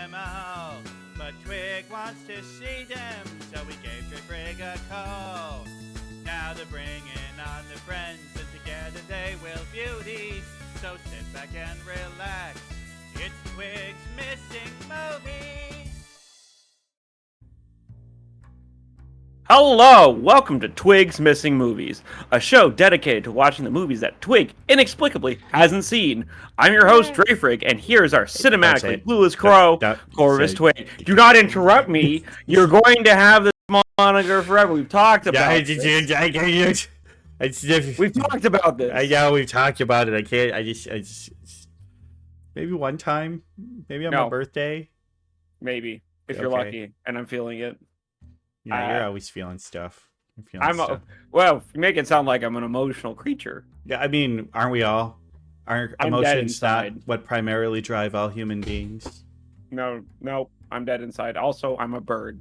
them all. But Twig wants to see them, so we gave Drayfrjg a call. Now they're bringing on their friends, and together they will view these. So sit back and relax. It's Twigs Missing Movies. Hello, welcome to Twigs Missing Movies, a show dedicated to watching the movies that Twig inexplicably hasn't seen. I'm your host, Drayfrjg, and here's our cinematically clueless crow, Corvus Twig. Do not interrupt me. You're going to have this moniker forever. We've talked about this. We've talked about this. I know we've talked about it. I just maybe one time, maybe on my birthday. Maybe, if you're lucky, and I'm feeling it. Yeah, you're always feeling stuff. Well, you make it sound like I'm an emotional creature. Yeah, I mean, aren't we all? Aren't emotions not what primarily drive all human beings? No, I'm dead inside. Also, I'm a bird.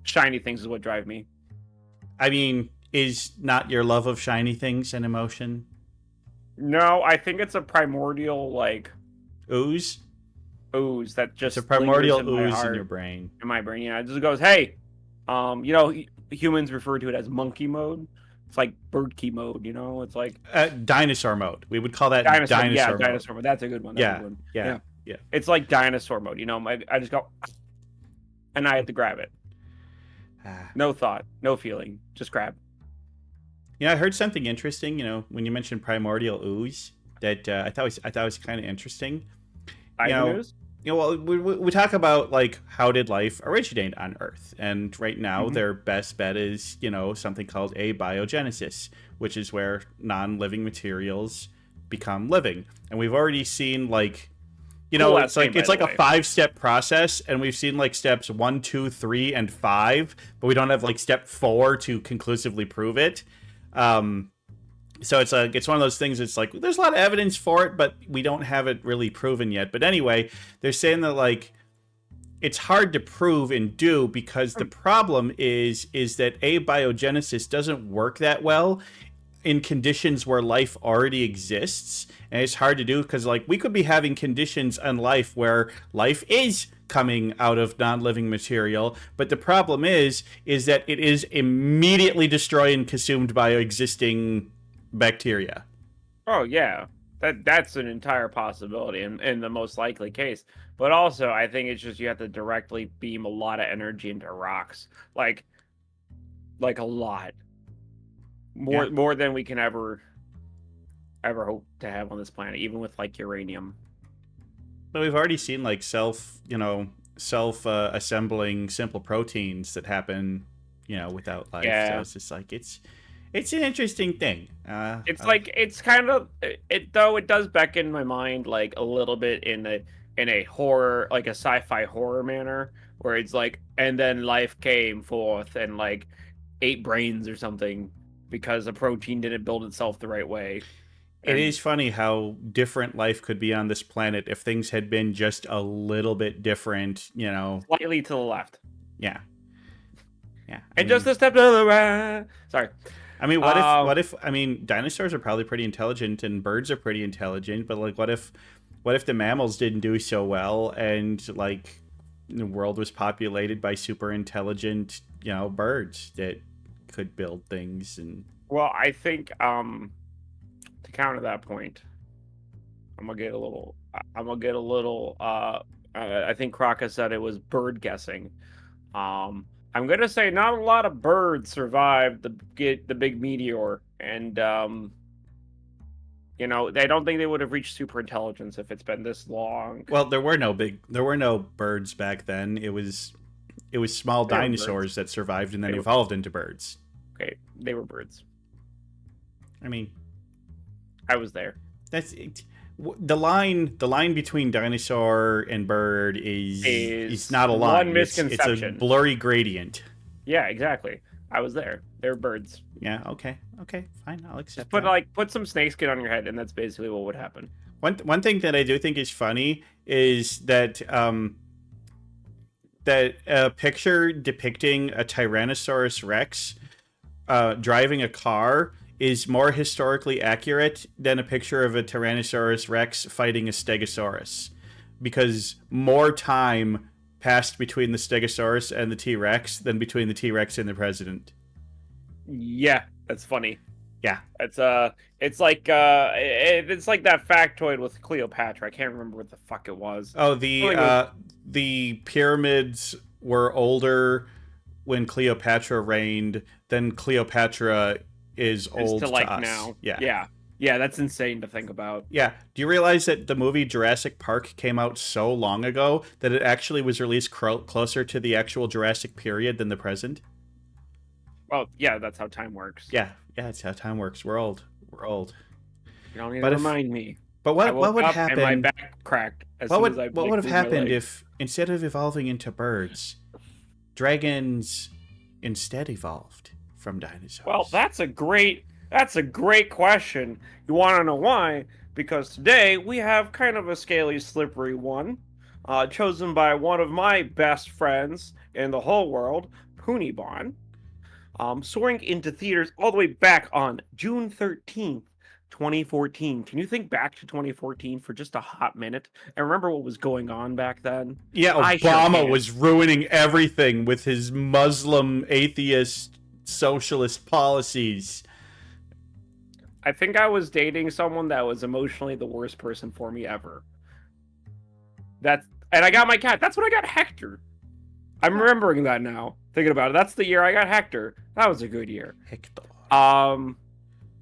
Shiny things is what drive me. I mean, is not your love of shiny things an emotion? No, I think it's a primordial, ooze that just it's a primordial ooze in your brain. In my brain, yeah. It just goes, hey, humans refer to it as monkey mode. It's like bird key mode, It's like dinosaur mode. We would call that dinosaur mode. Dinosaur mode. That's a good one. Yeah. It's like dinosaur mode, I just go, and I have to grab it. No thought, no feeling, just grab. I heard something interesting. When you mentioned primordial ooze, that I thought was kind of interesting. Well, we talk about how did life originate on Earth, and right now their best bet is something called abiogenesis, which is where non-living materials become living, and we've already seen it's like a 5-step process, and we've seen steps 1, 2, 3, and 5, but we don't have step 4 to conclusively prove it. So it's one of those things. It's there's a lot of evidence for it, but we don't have it really proven yet. But anyway, they're saying that it's hard to prove and do because the problem is that abiogenesis doesn't work that well in conditions where life already exists, and it's hard to do because we could be having conditions in life where life is coming out of non-living material, but the problem is that it is immediately destroyed and consumed by existing bacteria. Oh yeah, that's an entire possibility in the most likely case. But also, I think it's just you have to directly beam a lot of energy into rocks, like a lot more than we can ever hope to have on this planet, even with uranium. But we've already seen self assembling simple proteins that happen without life. So it's just it's an interesting thing. It's kind of it though. It does beckon my mind a little bit in a horror, a sci-fi horror manner, where it's and then life came forth and ate brains or something because a protein didn't build itself the right way. It is funny how different life could be on this planet if things had been just a little bit different, Slightly to the left. Yeah. And just a step to the right. Sorry. I mean, what if dinosaurs are probably pretty intelligent and birds are pretty intelligent, but what if the mammals didn't do so well and the world was populated by super intelligent, birds that could build things? And well, I think to counter that point, I'm gonna get a little I think Kraka said it was bird guessing. I'm gonna say not a lot of birds survived the big meteor, and I don't think they would have reached super intelligence if it's been this long. Well, there were no birds back then. It was small dinosaurs that survived and then evolved into birds. Okay, they were birds. I mean, I was there. That's it. The line between dinosaur and bird is not a line. One misconception. It's a blurry gradient. Yeah, exactly. I was there. They're birds. Yeah. Okay. Fine. I'll accept. Just put some snakeskin on your head, and that's basically what would happen. One thing that I do think is funny is that that a picture depicting a Tyrannosaurus Rex driving a car is more historically accurate than a picture of a Tyrannosaurus Rex fighting a Stegosaurus. because more time passed between the Stegosaurus and the T-Rex than between the T-Rex and the president. Yeah, that's funny. Yeah, it's like that factoid with Cleopatra. I can't remember what the fuck it was. Oh, the pyramids were older when Cleopatra reigned than Cleopatra is old to like us. Now. Yeah. Yeah, that's insane to think about. Yeah. Do you realize that the movie Jurassic Park came out so long ago that it actually was released closer to the actual Jurassic period than the present? Well, yeah, that's how time works. Yeah, that's how time works. We're old. You don't need to remind me. But what would happen? And my back cracked. What would have happened if instead of evolving into birds, dragons instead evolved from dinosaurs? Well, that's a great question. You want to know why? Because today we have kind of a scaly, slippery one, chosen by one of my best friends in the whole world, Poonybon, soaring into theaters all the way back on June 13th, 2014. Can you think back to 2014 for just a hot minute and remember what was going on back then? Yeah, Obama was ruining everything with his Muslim, atheist, socialist policies. I think I was dating someone that was emotionally the worst person for me ever. And I got my cat. That's when I got Hector. I'm remembering that now. Thinking about it. That's the year I got Hector. That was a good year. Hector.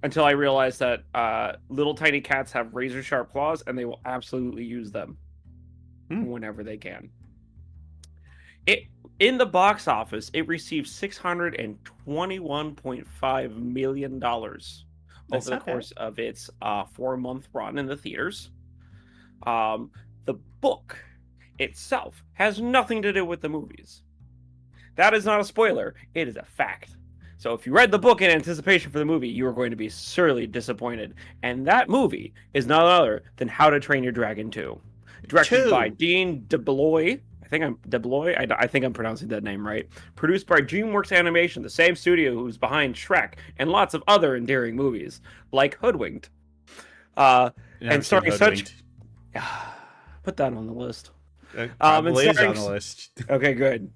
Until I realized that little tiny cats have razor sharp claws and they will absolutely use them whenever they can. In the box office, it received $621.5 million over the course of its 4-month run in the theaters. The book itself has nothing to do with the movies. That is not a spoiler. It is a fact. So if you read the book in anticipation for the movie, you are going to be sorely disappointed. And that movie is none other than How to Train Your Dragon 2. Directed by Dean DeBlois. I think I'm pronouncing that name right. Produced by DreamWorks Animation, the same studio who's behind Shrek and lots of other endearing movies, like Hoodwinked. And starring such... Put that on the list. Probably is on the list. Okay, good.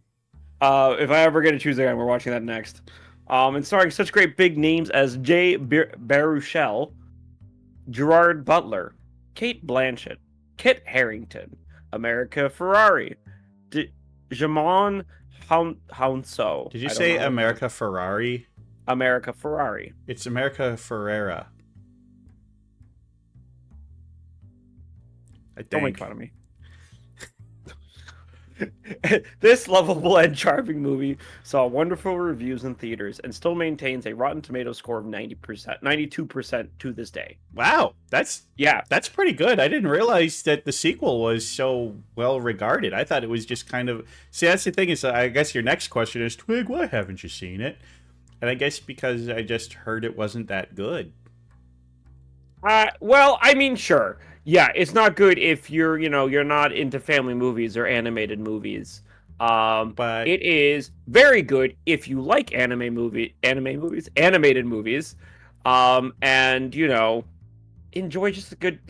If I ever get to choose again, we're watching that next. And starring such great big names as Jay Baruchel, Gerard Butler, Kate Blanchett, Kit Harington, America Ferrari, Jamon Hounsou. Did you say America Ferrari? America Ferrari. It's America Ferrera. I think. Don't make fun of me. This lovable and charming movie saw wonderful reviews in theaters and still maintains a Rotten Tomatoes score of 92% to this day. Wow, that's pretty good. I didn't realize that the sequel was so well regarded. I thought it was just kind of... See, that's the thing is, I guess your next question is, Twig, why haven't you seen it? And I guess because I just heard it wasn't that good. Well, I mean, sure. Yeah, it's not good if you're not into family movies or animated movies. But it is very good if you like animated movies, and enjoy just a good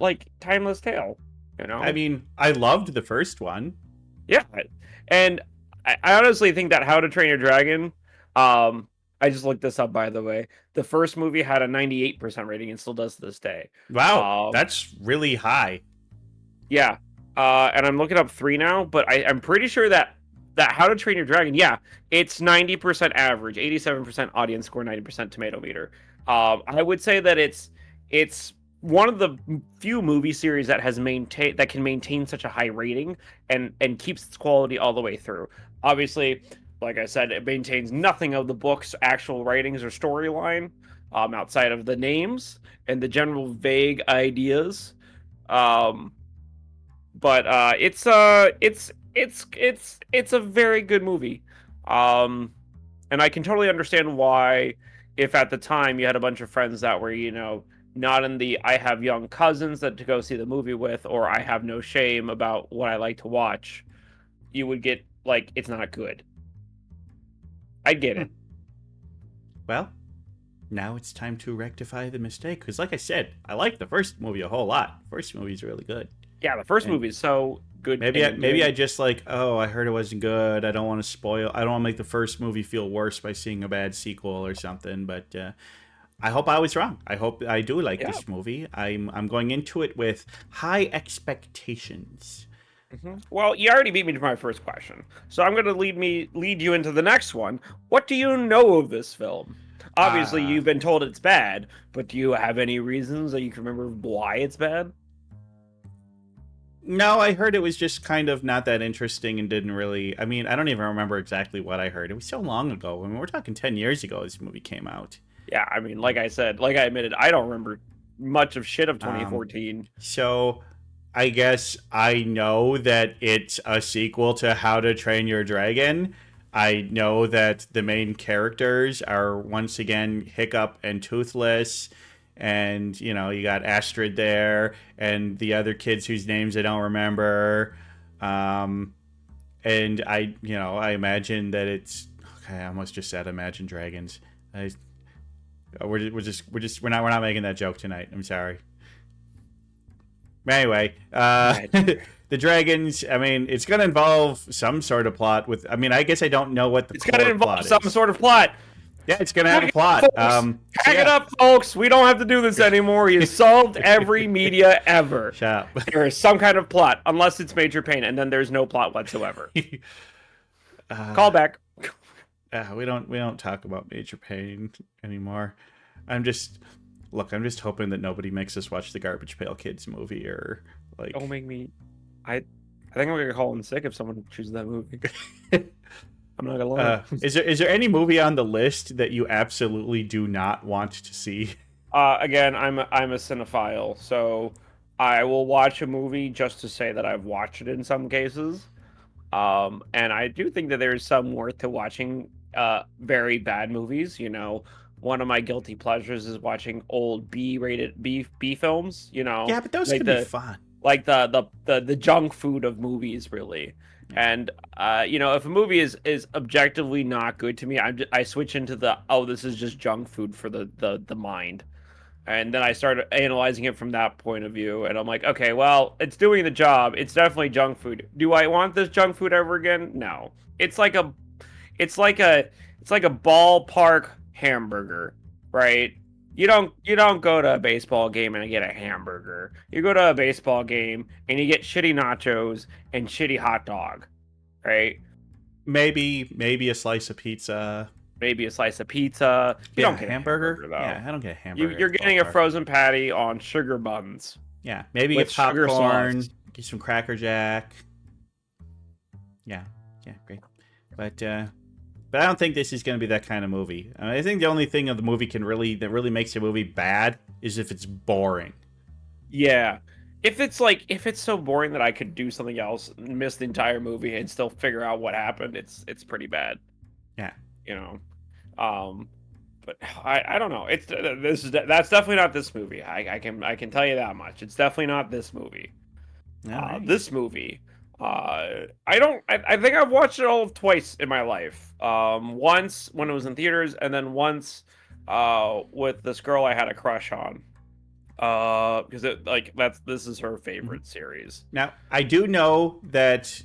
timeless tale. I mean, I loved the first one. Yeah, and I honestly think that How to Train Your Dragon. I just looked this up, by the way. The first movie had a 98% rating and still does to this day. Wow, that's really high. Yeah, and I'm looking up 3 now, but I'm pretty sure that How to Train Your Dragon, yeah, it's 90% average, 87% audience score, 90% tomato meter. I would say that it's one of the few movie series that can maintain such a high rating and keeps its quality all the way through. Obviously, like I said, it maintains nothing of the book's actual writings or storyline, outside of the names and the general vague ideas. But it's a very good movie. And I can totally understand why, if at the time you had a bunch of friends that were, not in the I have young cousins that to go see the movie with, or I have no shame about what I like to watch, you would get it's not good. I get it. Well, now it's time to rectify the mistake. Because like I said, I like the first movie a whole lot. The first movie's really good. Yeah, the first movie is so good. Maybe I just like, oh, I heard it wasn't good. I don't want to spoil. I don't want to make the first movie feel worse by seeing a bad sequel or something. But I hope I was wrong. I hope I do like this movie. I'm going into it with high expectations. Well, you already beat me to my first question, so I'm going to lead you into the next one. What do you know of this film? Obviously, you've been told it's bad, but do you have any reasons that you can remember why it's bad? No, I heard it was just kind of not that interesting and didn't really... I mean, I don't even remember exactly what I heard. It was so long ago. I mean, we're talking 10 years ago this movie came out. Yeah, I mean, like I admitted, I don't remember much of shit of 2014. So, I guess I know that it's a sequel to How to Train Your Dragon. I know that the main characters are, once again, Hiccup and Toothless. And, you know, you got Astrid there and the other kids whose names I don't remember. And I imagine that it's... Okay, I almost just said Imagine Dragons. We're not making that joke tonight. I'm sorry. Anyway, the dragons, I mean, it's going to involve some sort of plot with... I mean, I guess I don't know what the plot is. It's going to involve some sort of plot. Yeah, it's going to have a plot. Pack it up, folks. We don't have to do this anymore. You solved every media ever. Shut up. There is some kind of plot, unless it's Major Pain, and then there's no plot whatsoever. Call back. We don't talk about Major Pain anymore. I'm just hoping that nobody makes us watch the Garbage Pail Kids movie or like... Don't make me... I think I'm going to call in sick if someone chooses that movie. I'm not gonna lie. Is there any movie on the list that you absolutely do not want to see? Again, I'm a cinephile, so I will watch a movie just to say that I've watched it in some cases. And I do think that there's some worth to watching very bad movies. You know, one of my guilty pleasures is watching old B-rated B films. You know, yeah, but those like can be fun. Like the junk food of movies, really. And you know, if a movie is objectively not good to me, I switch into this is just junk food for the mind, and then I start analyzing it from that point of view, and I'm like, okay, well, it's doing the job. It's definitely junk food. Do I want this junk food ever again? No. It's like a ballpark hamburger, right? You don't go to a baseball game and get a hamburger. You go to a baseball game and you get shitty nachos and shitty hot dog, right? Maybe a slice of pizza. Maybe a slice of pizza. You don't get a hamburger though. Yeah, I don't get a hamburger. You're getting a frozen patty on sugar buns. Yeah, maybe get popcorn, get some Cracker Jack. Yeah, great. But I don't think this is going to be that kind of movie. I think the only thing of the movie that really makes a movie bad is if it's boring. Yeah. If it's so boring that I could do something else, miss the entire movie and still figure out what happened, it's pretty bad. Yeah. You know. But I don't know. That's definitely not this movie. I can tell you that much. It's definitely not this movie. Right. This movie, I think I've watched it all twice in my life. Once when it was in theaters, and then once with this girl I had a crush on. Because this is her favorite series. Now, I do know that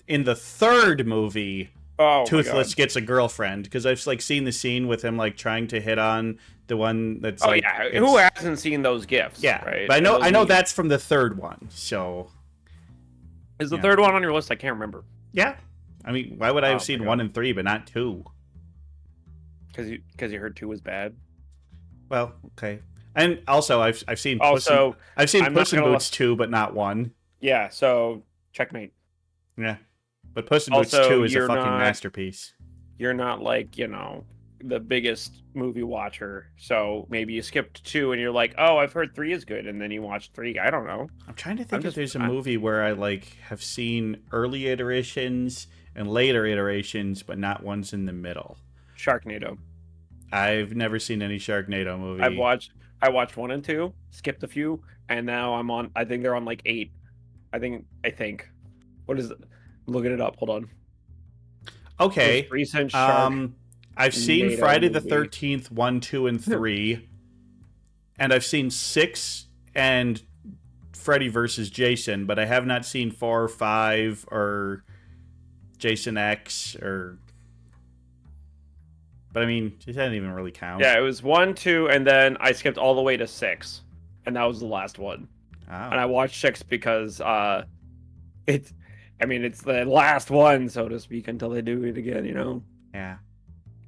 in the third movie, Toothless gets a girlfriend, because I've seen the scene with him trying to hit on the one that's who hasn't seen those gifs? Yeah, right? But I know that's from the third one. So is the third one on your list? I can't remember. Yeah, I mean, why would I have seen 1 and 3 but not 2? Because you heard 2 was bad. Well, okay. And also, I've seen Puss in Boots 2, but not 1. Yeah, so checkmate. Yeah, but Puss in Boots 2 is a fucking masterpiece. You're not the biggest movie watcher, so maybe you skipped 2 and you're like, oh, I've heard 3 is good, and then you watched 3. I don't know. I'm trying to think if there's a movie where I have seen early iterations and later iterations, but not ones in the middle. Sharknado. I've never seen any Sharknado movie. I watched 1 and 2, skipped a few, and now I'm on. I think they're on 8. I think. What is it? I'm looking it up. Hold on. Okay. Recent Shark. I've seen Friday the 13th 1, 2, and 3, and I've seen 6 and Freddy versus Jason, but I have not seen 4 or 5 or Jason X or. But I mean, it didn't even really count. Yeah, it was 1, 2, and then I skipped all the way to 6, and that was the last one. Oh. And I watched 6 because it's the last one, so to speak, until they do it again. You know. Yeah.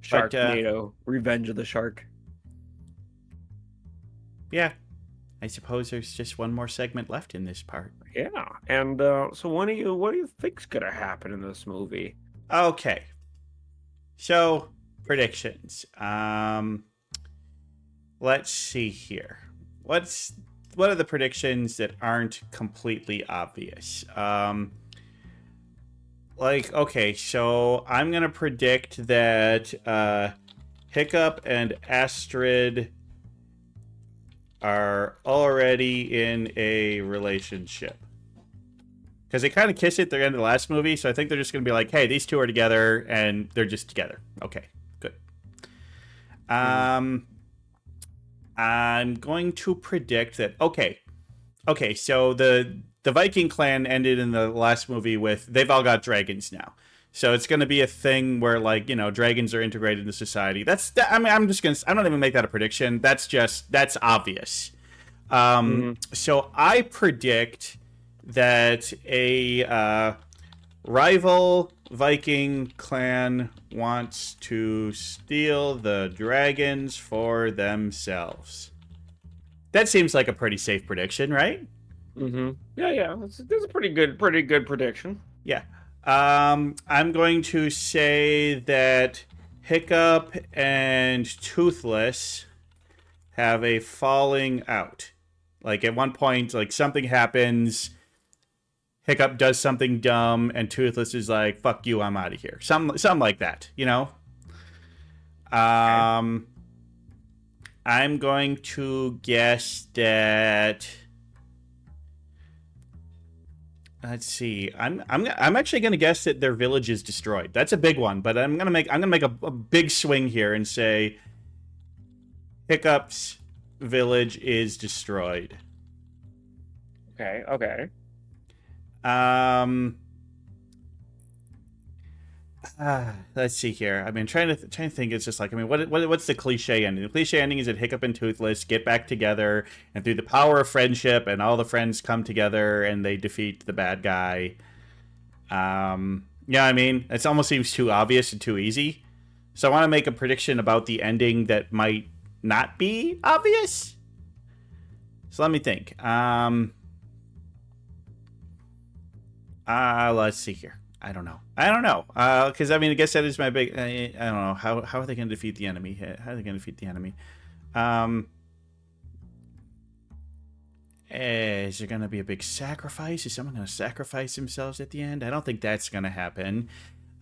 Sharknado, Revenge of the Shark. Yeah. I suppose there's just one more segment left in this part. Yeah, and so what do you think's gonna happen in this movie? Okay. So. Predictions. Let's see here. What are the predictions that aren't completely obvious? Okay, so I'm gonna predict that Hiccup and Astrid are already in a relationship. Because they kind of kiss it at the end of the last movie, so I think they're just gonna be like, hey, these two are together, and they're just together. Okay. I'm going to predict that. Okay, so the Viking clan ended in the last movie with they've all got dragons now, so it's going to be a thing where dragons are integrated into society. I'm not even make that a prediction. That's obvious. So I predict that a rival Viking clan wants to steal the dragons for themselves. That seems like a pretty safe prediction, right? Yeah. That's a pretty good prediction. Yeah. I'm going to say that Hiccup and Toothless have a falling out. Like at one point, like something happens. Hiccup does something dumb, and Toothless is like, fuck you, I'm out of here. Something like that, you know? I'm going to guess that... Let's see. I'm actually going to guess that their village is destroyed. That's a big one, but I'm going to make a big swing here and say Hiccup's village is destroyed. Okay. Let's see here. I mean, trying to think. It's just like, I mean, what's the cliche ending? The cliche ending is that Hiccup and Toothless get back together, and through the power of friendship, and all the friends come together, and they defeat the bad guy. Yeah, I mean, it almost seems too obvious and too easy. So I want to make a prediction about the ending that might not be obvious. So let me think. Let's see here. I don't know. Because I mean, I guess that is my big. I don't know how are they going to defeat the enemy? Is there going to be a big sacrifice? Is someone going to sacrifice themselves at the end? I don't think that's going to happen.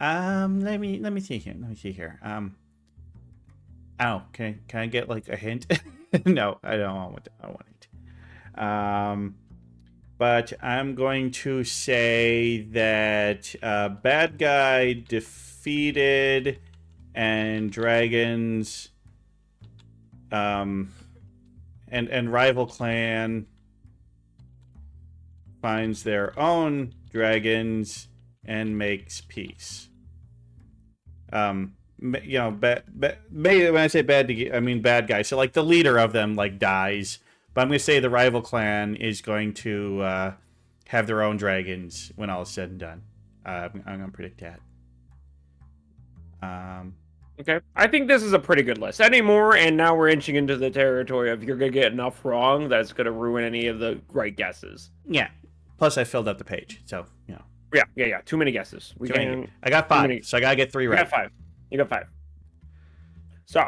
Let me see here. Oh, can I get like a hint? No, I don't want it. But I'm going to say that bad guy defeated and dragons and rival clan finds their own dragons and makes peace. When I say bad, I mean bad guy. So like the leader of them like dies. But I'm going to say the rival clan is going to have their own dragons when all is said and done. I'm going to predict that. Okay. I think this is a pretty good list. Anymore, and now we're inching into the territory of you're going to get enough wrong that's going to ruin any of the right guesses. Yeah. Plus, I filled up the page, so, you know. Yeah. Too many guesses. I got 5, so I got to get 3 right. You got 5. So,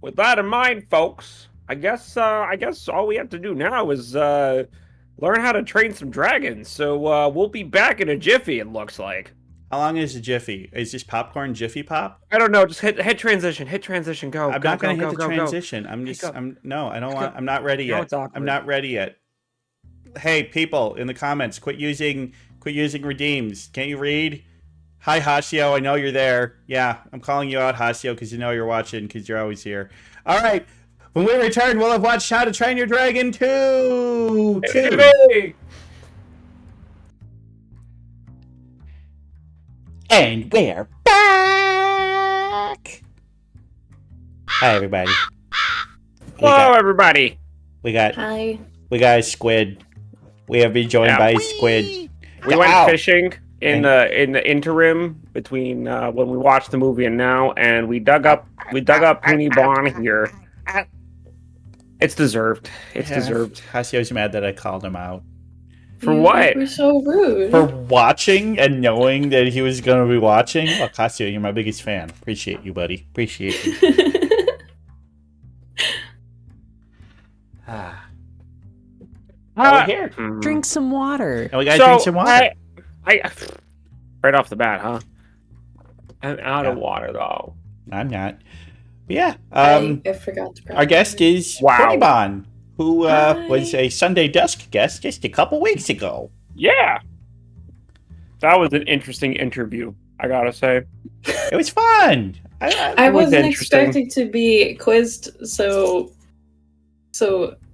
with that in mind, folks... I guess all we have to do now is learn how to train some dragons. So we'll be back in a jiffy, it looks like. How long is a jiffy? Is this popcorn jiffy pop? I don't know. Just hit transition. Hit transition. Go. I'm not going to hit the transition. I'm not ready yet. I'm not ready yet. Hey, people in the comments, quit using redeems. Can't you read? Hi, Hasio. I know you're there. Yeah, I'm calling you out, Hasio, because you know you're watching, because you're always here. All right. When we return, we'll have watched How to Train Your Dragon 2. And we're back. Hi, everybody. Hello, everybody. We got Hi. a squid. We have been joined by a squid. We went fishing in the interim between when we watched the movie and now, and we dug up Poonie Bon here. It's deserved. It's deserved. Casio's mad that I called him out. For what? You were so rude. For watching and knowing that he was going to be watching. Well, Casio, you're my biggest fan. Appreciate you, buddy. Appreciate you. Here. Drink some water. And we gotta drink some water. I right off the bat, huh? I'm out of water though. I'm not. But yeah. I forgot to our guest is Poonie Bon, who was a Sunday Dusk guest just a couple weeks ago. Yeah. That was an interesting interview, I gotta say. It was fun. I wasn't expecting to be quizzed so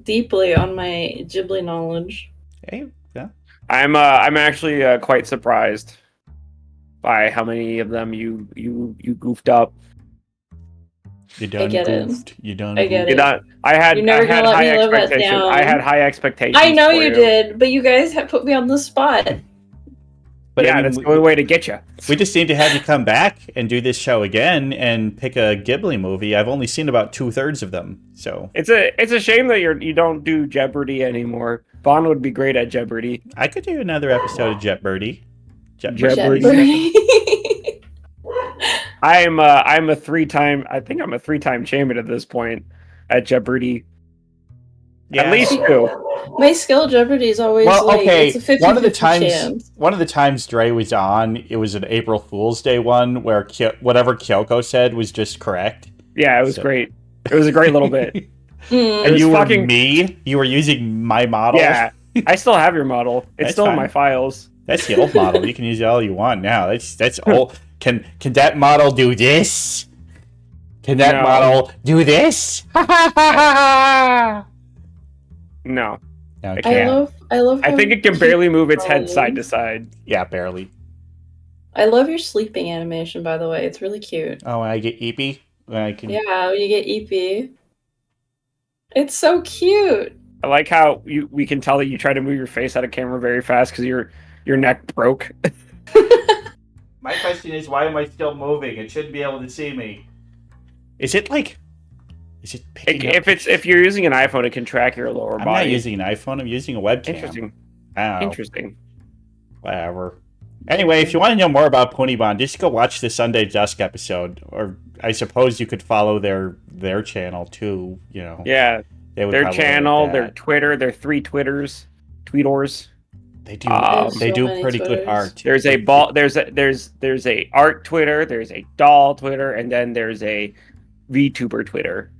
deeply on my Ghibli knowledge. Hey, yeah. I'm actually quite surprised by how many of them you goofed up. You done goofed. You done. I get goofed. it. I had You're never gonna let me live that down. I had high expectations. I know you did, but you guys have put me on the spot. But yeah, that's the only way to get you. We just need to have you come back and do this show again and pick a Ghibli movie. I've only seen about 2/3 of them, so it's a shame that you don't do Jeopardy anymore. Vaughn would be great at Jeopardy. I could do another episode of Jeopardy. Jeopardy. I'm a 3-time. I think I'm a 3-time champion at this point at Jeopardy. Yeah. At least 2. My skill Jeopardy is always it's a 50-50 chance. One of the times Dre was on, it was an April Fool's Day one where whatever Kyoko said was just correct. Yeah, it was great. It was a great little bit. And you were me? You were using my model? Yeah, I still have your model. It's still in my files. That's the old model. You can use it all you want now. That's old. Can that model do this? Can that model do this? No. I love I think it can barely move its head side to side. Yeah, barely. I love your sleeping animation, by the way. It's really cute. Oh, when I get eepy? Yeah, when you get eepy. It's so cute. I like how we can tell that you try to move your face out of camera very fast because your neck broke. My question is, why am I still moving? It shouldn't be able to see me. Is it picking up? If you're using an iPhone, it can track your lower body. I'm not using an iPhone. I'm using a webcam. Interesting. I don't know. Interesting. Whatever. Anyway, if you want to know more about Poonie Bon, just go watch the Sunday Dusk episode, or I suppose you could follow their channel too. You know. Yeah. Their channel, their Twitter, their 3 Twitters, tweetors. They do. They do pretty good art. There's a art Twitter, there's a doll Twitter, and then there's a VTuber Twitter.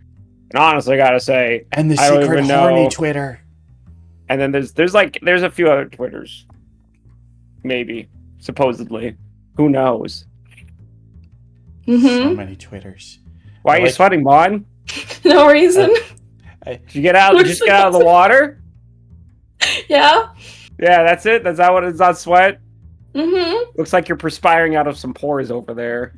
And honestly, I gotta say, and the secret horny Twitter. And then there's a few other Twitters, maybe supposedly. Who knows? So many Twitters. Why are you sweating, Mon? No reason. Did you get out? Just get out of the water? Yeah. Yeah, that's it. That's not what it's not sweat. Mm-hmm. Looks like you're perspiring out of some pores over there.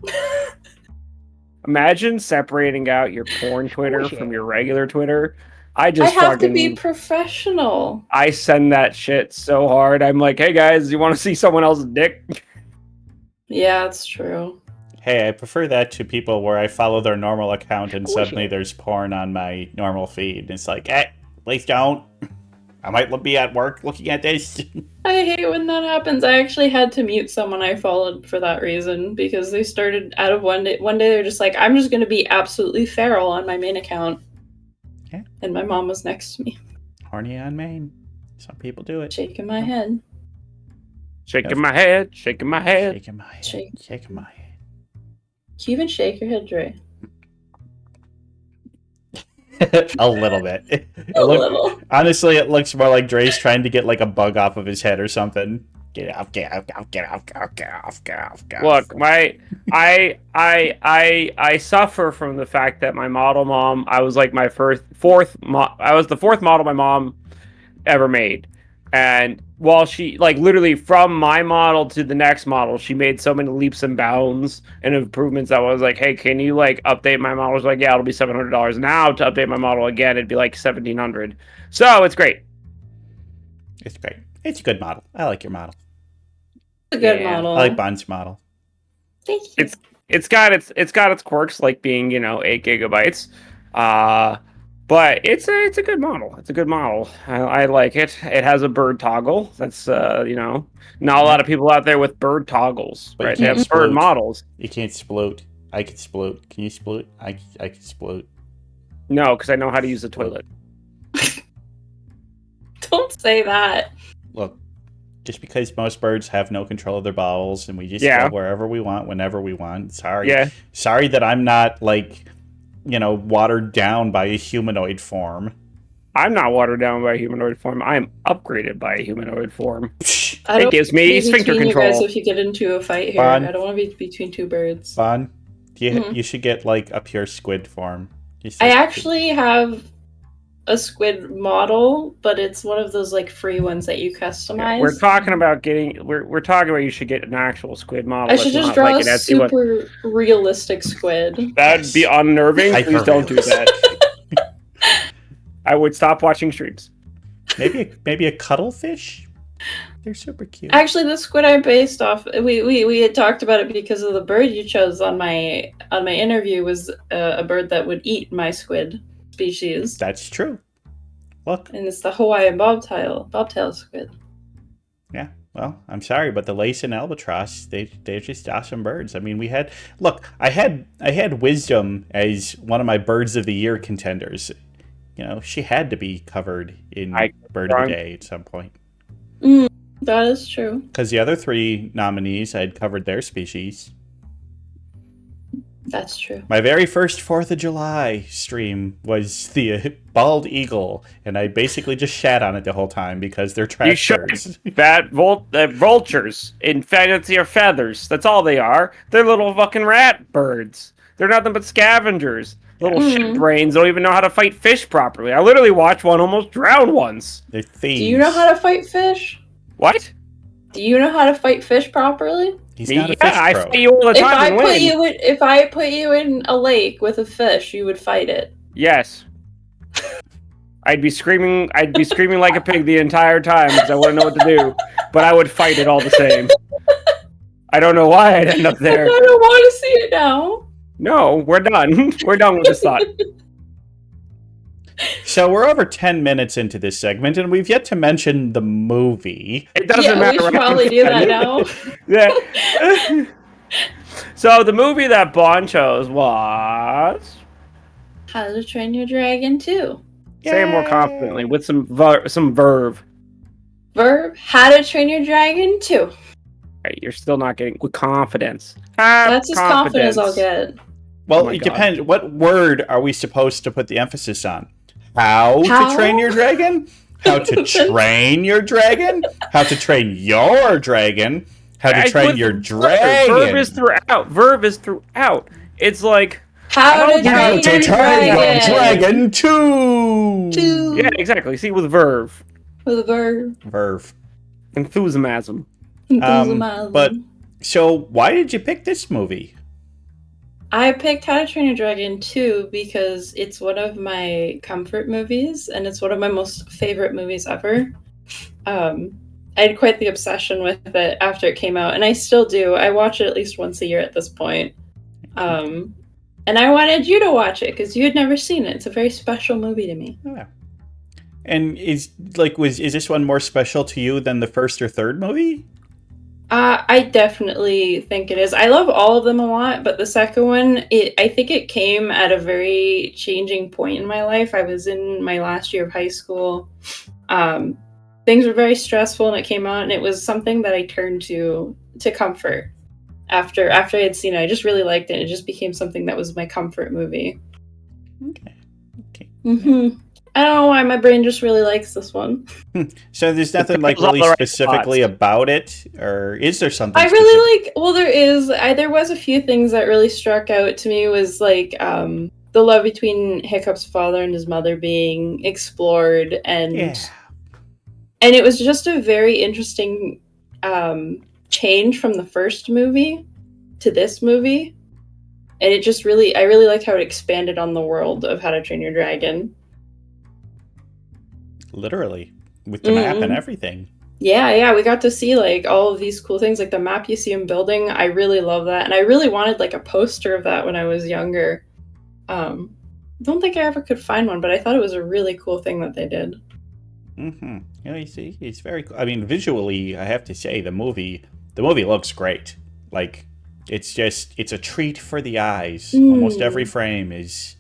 Imagine separating out your porn Twitter from your regular Twitter. I have to be professional. I send that shit so hard. I'm like, hey guys, you want to see someone else's dick? Yeah, it's true. Hey, I prefer that to people where I follow their normal account and suddenly there's porn on my normal feed. It's like, please don't. I might be at work looking at this. I hate when that happens. I actually had to mute someone I followed for that reason because they started out of one day they're just like, I'm just going to be absolutely feral on my main account. Okay. And my mom was next to me. Horny on main. Some people do it. Shaking my head. Shaking my head. Shaking my head. Shaking my head. Shaking my head. Can you even shake your head, Dre? A little bit. A little. Honestly, it looks more like Dre's trying to get like a bug off of his head or something. Get off, get off, get off, get off, get off, get off, get off, get off. Look, I suffer from the fact that my model mom, I was like I was the fourth model my mom ever made. And while she, like, literally from my model to the next model, she made so many leaps and bounds and improvements that I was like, hey, can you, like, update my model? I was like, yeah, it'll be $700. Now, to update my model again, it'd be like $1,700. So, it's great. It's great. It's a good model. I like your model. It's a good model. I like Bond's model. Thank you. It's got its quirks, like being, 8 gigabytes. But it's a good model. It's a good model. I like it. It has a bird toggle. That's not a lot of people out there with bird toggles, But right? They have bird models. You can't sploot. I can sploot. Can you sploot? I can sploot. No, because I know how to use the toilet. Don't say that. Look, just because most birds have no control of their bowels and we just go wherever we want, whenever we want. Sorry. Yeah. Sorry that I'm not, like, watered down by a humanoid form. I'm not watered down by a humanoid form. I am upgraded by a humanoid form. It gives me sphincter control. You guys, if you get into a fight here, I don't want to be between two birds. Bon, you should get, like, a pure squid form. I actually have a squid model, but it's one of those, like, free ones that you customize. Yeah, we're talking about you should get an actual squid model. I should just draw like a super realistic squid. That'd be unnerving. Please don't do that. I would stop watching streams. Maybe a cuttlefish? They're super cute. Actually, the squid I based off, we had talked about it because of the bird you chose on my interview was a bird that would eat my squid species. That's true. Look. And it's the Hawaiian bobtail squid. Yeah. Well, I'm sorry, but the lace and albatross, they're just awesome birds. I mean, I had Wisdom as one of my birds of the year contenders. She had to be covered in Bird of the Day at some point. That is true. Because the other 3 nominees, I had covered their species. That's true. My very first 4th of July stream was the bald eagle, and I basically just shat on it the whole time because they're trash birds. Bad vultures in fancy feathers. That's all they are. They're little fucking rat birds. They're nothing but scavengers. Little shit brains don't even know how to fight fish properly. I literally watched one almost drown once. They're thieves. Do you know how to fight fish? What? Do you know how to fight fish properly? He's not a fish pro. I fight you all the time. If I put you in a lake with a fish, you would fight it. Yes. I'd be screaming like a pig the entire time because I wouldn't know what to do. But I would fight it all the same. I don't know why I'd end up there. I don't want to see it now. No, we're done. We're done with this thought. So we're over 10 minutes into this segment, and we've yet to mention the movie. It doesn't matter. We should probably do that now. Yeah. So the movie that Bon chose was How to Train Your Dragon 2. Say it more confidently with some verve. Verb, How to Train Your Dragon 2. Right, you're still not getting with confidence. That's as confident as I'll get. Well, it depends. What word are we supposed to put the emphasis on? How to train your dragon? How to train your dragon? How to train your dragon? How to train your dragon? Verb is throughout. It's like How to train your dragon 2. Yeah, exactly. See, with verve. With a verb. Verve. Enthusiasm. But so why did you pick this movie? I picked How to Train Your Dragon 2 because it's one of my comfort movies and it's one of my most favorite movies ever. I had quite the obsession with it after it came out, and I still do. I watch it at least once a year at this point. And I wanted you to watch it because you had never seen it. It's a very special movie to me. Yeah. And is this one more special to you than the first or third movie? I definitely think it is. I love all of them a lot, but the second one, I think it came at a very changing point in my life. I was in my last year of high school. Things were very stressful, and it came out, and it was something that I turned to comfort. After I had seen it, I just really liked it. It just became something that was my comfort movie. Okay. Mm-hmm. I don't know why my brain just really likes this one. So there's nothing like really specifically about it, or is there something? I really like. Well, there is. There was a few things that really struck out to me. Was like the love between Hiccup's father and his mother being explored, and it was just a very interesting change from the first movie to this movie, and it just I really liked how it expanded on the world of How to Train Your Dragon. Literally, with the map and everything. Yeah, we got to see like all of these cool things, like the map you see him building. I really love that, and I really wanted like a poster of that when I was younger. Don't think I ever could find one, but I thought it was a really cool thing that they did. Mm-hmm. Yeah, you see, it's very cool. I mean, visually, I have to say the movie looks great. Like, it's a treat for the eyes. Almost every frame is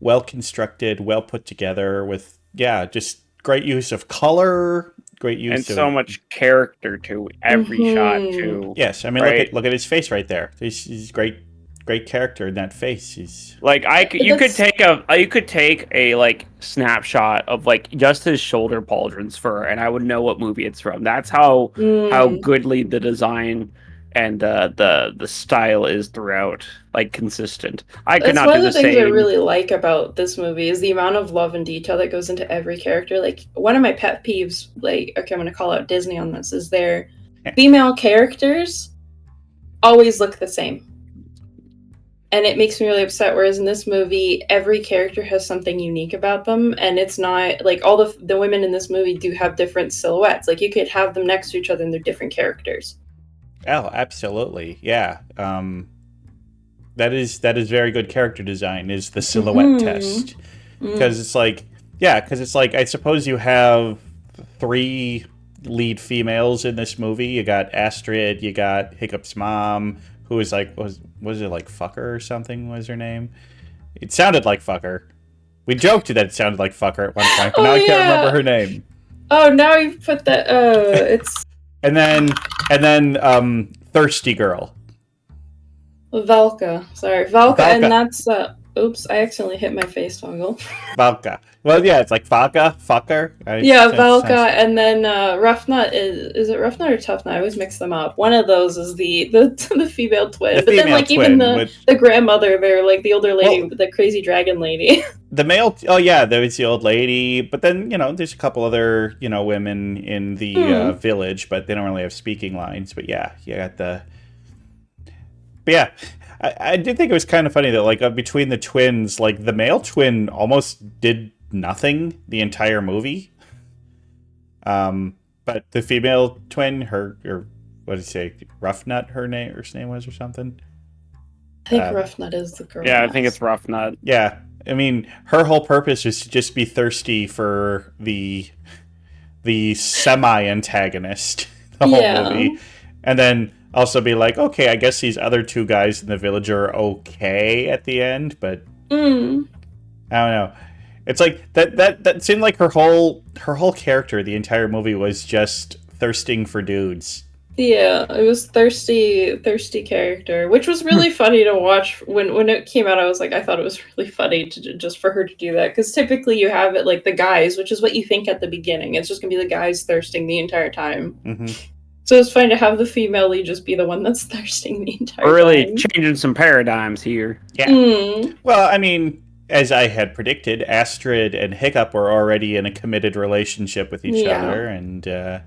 well constructed, well put together, with just great use of color, great use and so much character to every shot too. Yes, I mean, right? look at his face right there. He's great character in that face. He's like you could take a like snapshot of like just his shoulder pauldrons fur, and I would know what movie it's from. That's how goodly the design and the style is throughout, like consistent. I could not do the same. One of the things I really like about this movie is the amount of love and detail that goes into every character. Like, one of my pet peeves, like, okay, I'm going to call out Disney on this, is their female characters always look the same. And it makes me really upset, whereas in this movie, every character has something unique about them, and it's not, like, all the women in this movie do have different silhouettes. Like, you could have them next to each other and they're different characters. Oh, absolutely. Yeah. That is very good character design, is the silhouette test. Because it's like, I suppose you have 3 lead females in this movie. You got Astrid, you got Hiccup's mom, who is like, was it like Fucker or something was her name? It sounded like Fucker. We joked that it sounded like Fucker at one point, but now I can't remember her name. Oh, now you've put that, it's... And then Thirsty Girl. Valka. Sorry. Valka, and that's oops, I accidentally hit my face toggle. Valka. Well, yeah, it's like Valka, Fucker. Valka, and then Rough Nut is it Rough Nut or Tough Nut? I always mix them up. One of those is the female twin. But then like even the grandmother there, like the older lady, the crazy dragon lady. The male, there's the old lady, but then, there's a couple other, women in the village, but they don't really have speaking lines. But yeah, you got the... But yeah, I did think it was kind of funny that, like, between the twins, like, the male twin almost did nothing the entire movie. But the female twin, her what did you say, Rough Nut, her name was or something? I think Rough Nut is the girl. Yeah, I think it's Rough Nut. Yeah. I mean, her whole purpose is to just be thirsty for the semi-antagonist the whole movie. And then also be like, okay, I guess these other 2 guys in the village are okay at the end, but I don't know. It's like that seemed like her whole character the entire movie was just thirsting for dudes. Yeah, it was thirsty character, which was really funny to watch. When it came out, I thought it was really funny just for her to do that, because typically you have it like the guys, which is what you think at the beginning. It's just gonna be the guys thirsting the entire time. So it's fun to have the female lead just be the one that's thirsting the entire time. Really changing some paradigms here. Yeah. Well, I mean, as I had predicted, Astrid and Hiccup were already in a committed relationship with each other, and